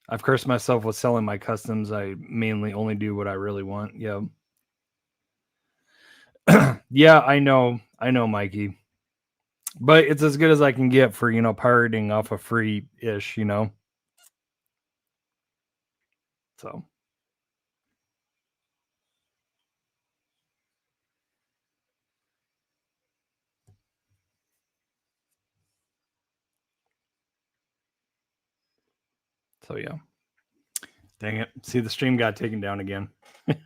I've cursed myself with selling my customs. I mainly only do what I really want. Yeah. Yeah, I know, Mikey. But it's as good as I can get for, pirating off a free-ish, So. So, yeah. Dang it. See, the stream got taken down again. All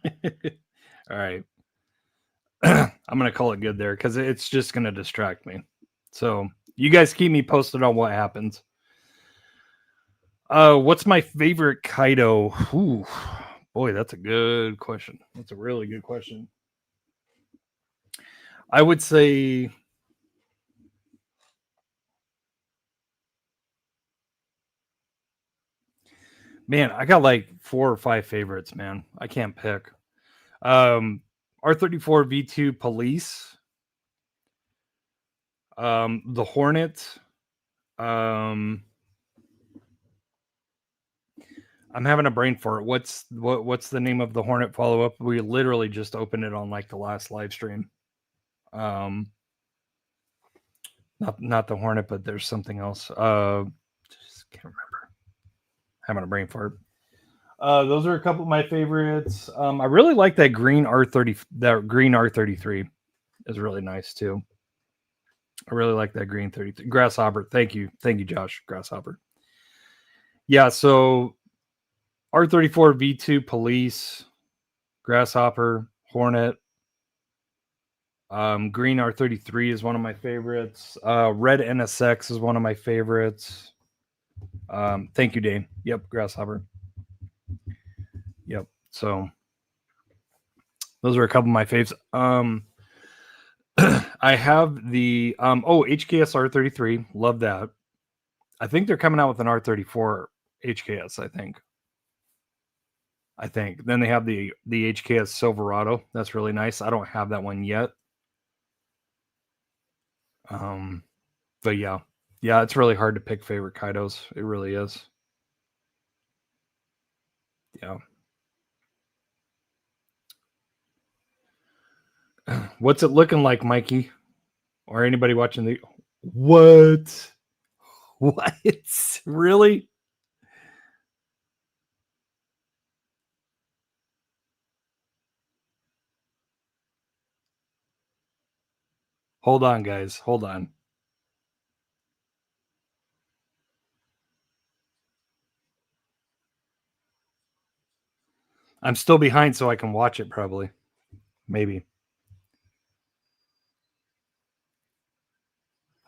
right. I'm going to call it good there because it's just going to distract me. So, you guys keep me posted on what happens. What's my favorite Kaido? Ooh, boy, that's a good question. That's a really good question. I would say man, I got like 4 or 5 favorites, man. I can't pick. R34 V2 Police. The Hornet. I'm having a brain fart. What's the name of the Hornet follow-up? We literally just opened it on like the last live stream. Not the Hornet, but there's something else. Just can't remember. Having a brain fart. Those are a couple of my favorites. I really like that green R30. That green R33 is really nice too. I really like that green 33. Grasshopper. Thank you, Josh. Grasshopper. Yeah. So R34 V2 Police, Grasshopper, Hornet. Green R33 is one of my favorites. Red NSX is one of my favorites. Thank you, Dane. Yep, Grasshopper. Yep. So those are a couple of my faves. I have the HKS R33. Love that. I think they're coming out with an R34 HKS. I think. Then they have the HKS Silverado. That's really nice. I don't have that one yet. But yeah, it's really hard to pick favorite Kaidos. It really is. Yeah. What's it looking like, Mikey? Or anybody watching the what? What? Really? Hold on, guys. Hold on. I'm still behind, so I can watch it probably. Maybe.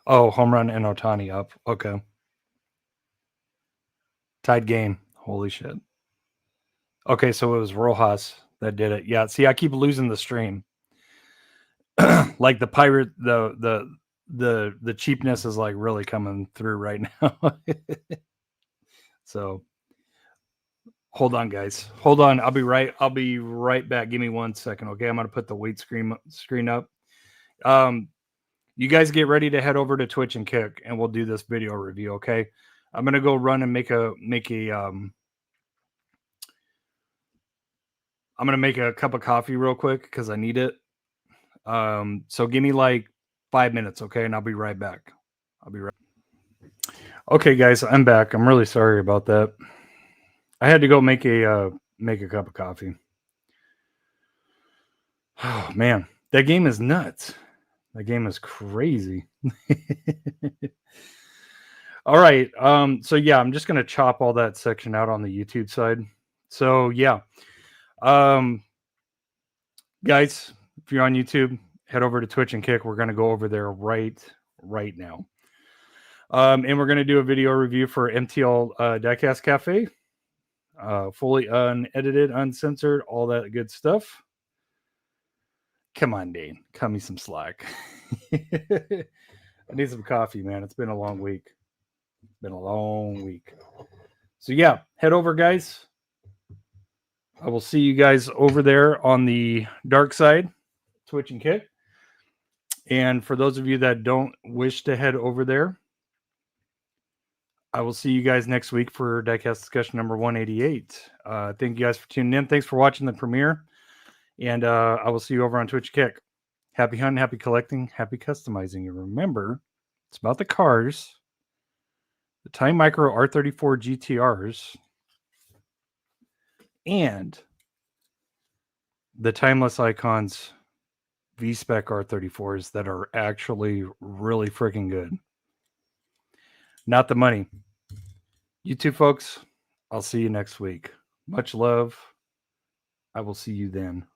Oh, home run and Otani up. Okay. Tied game. Holy shit. Okay, so it was Rojas that did it. Yeah, see, I keep losing the stream. Like the pirate, the cheapness is like really coming through right now. So hold on, guys. Hold on. I'll be right back. Give me 1 second. Okay. I'm gonna put the weight screen up. You guys get ready to head over to Twitch and Kick, and we'll do this video review. Okay. I'm gonna go run and make a I'm gonna make a cup of coffee real quick because I need it. So give me like 5 minutes, okay, and I'll be right back. Okay, guys, I'm back. I'm really sorry about that. I had to go make a cup of coffee. Oh man, that game is nuts. That game is crazy. All right. So yeah, I'm just gonna chop all that section out on the YouTube side. So yeah. Guys, if you're on YouTube, head over to Twitch and Kick. We're gonna go over there right now. And we're gonna do a video review for MTL Diecast Cafe. Fully unedited, uncensored, all that good stuff. Come on, Dane. Cut me some slack. I need some coffee, man. It's been a long week. So yeah, head over, guys. I will see you guys over there on the dark side, Twitch and Kick. And for those of you that don't wish to head over there, I will see you guys next week for Diecast discussion number 188. Thank you guys for tuning in. Thanks for watching the premiere. And I will see you over on Twitch Kick. Happy hunting, happy collecting, happy customizing. And remember, it's about the cars, the Time Micro R34 GTRs, and the Timeless Icons V-Spec R34s that are actually really freaking good. Not the money. You two folks, I'll see you next week. Much love. I will see you then.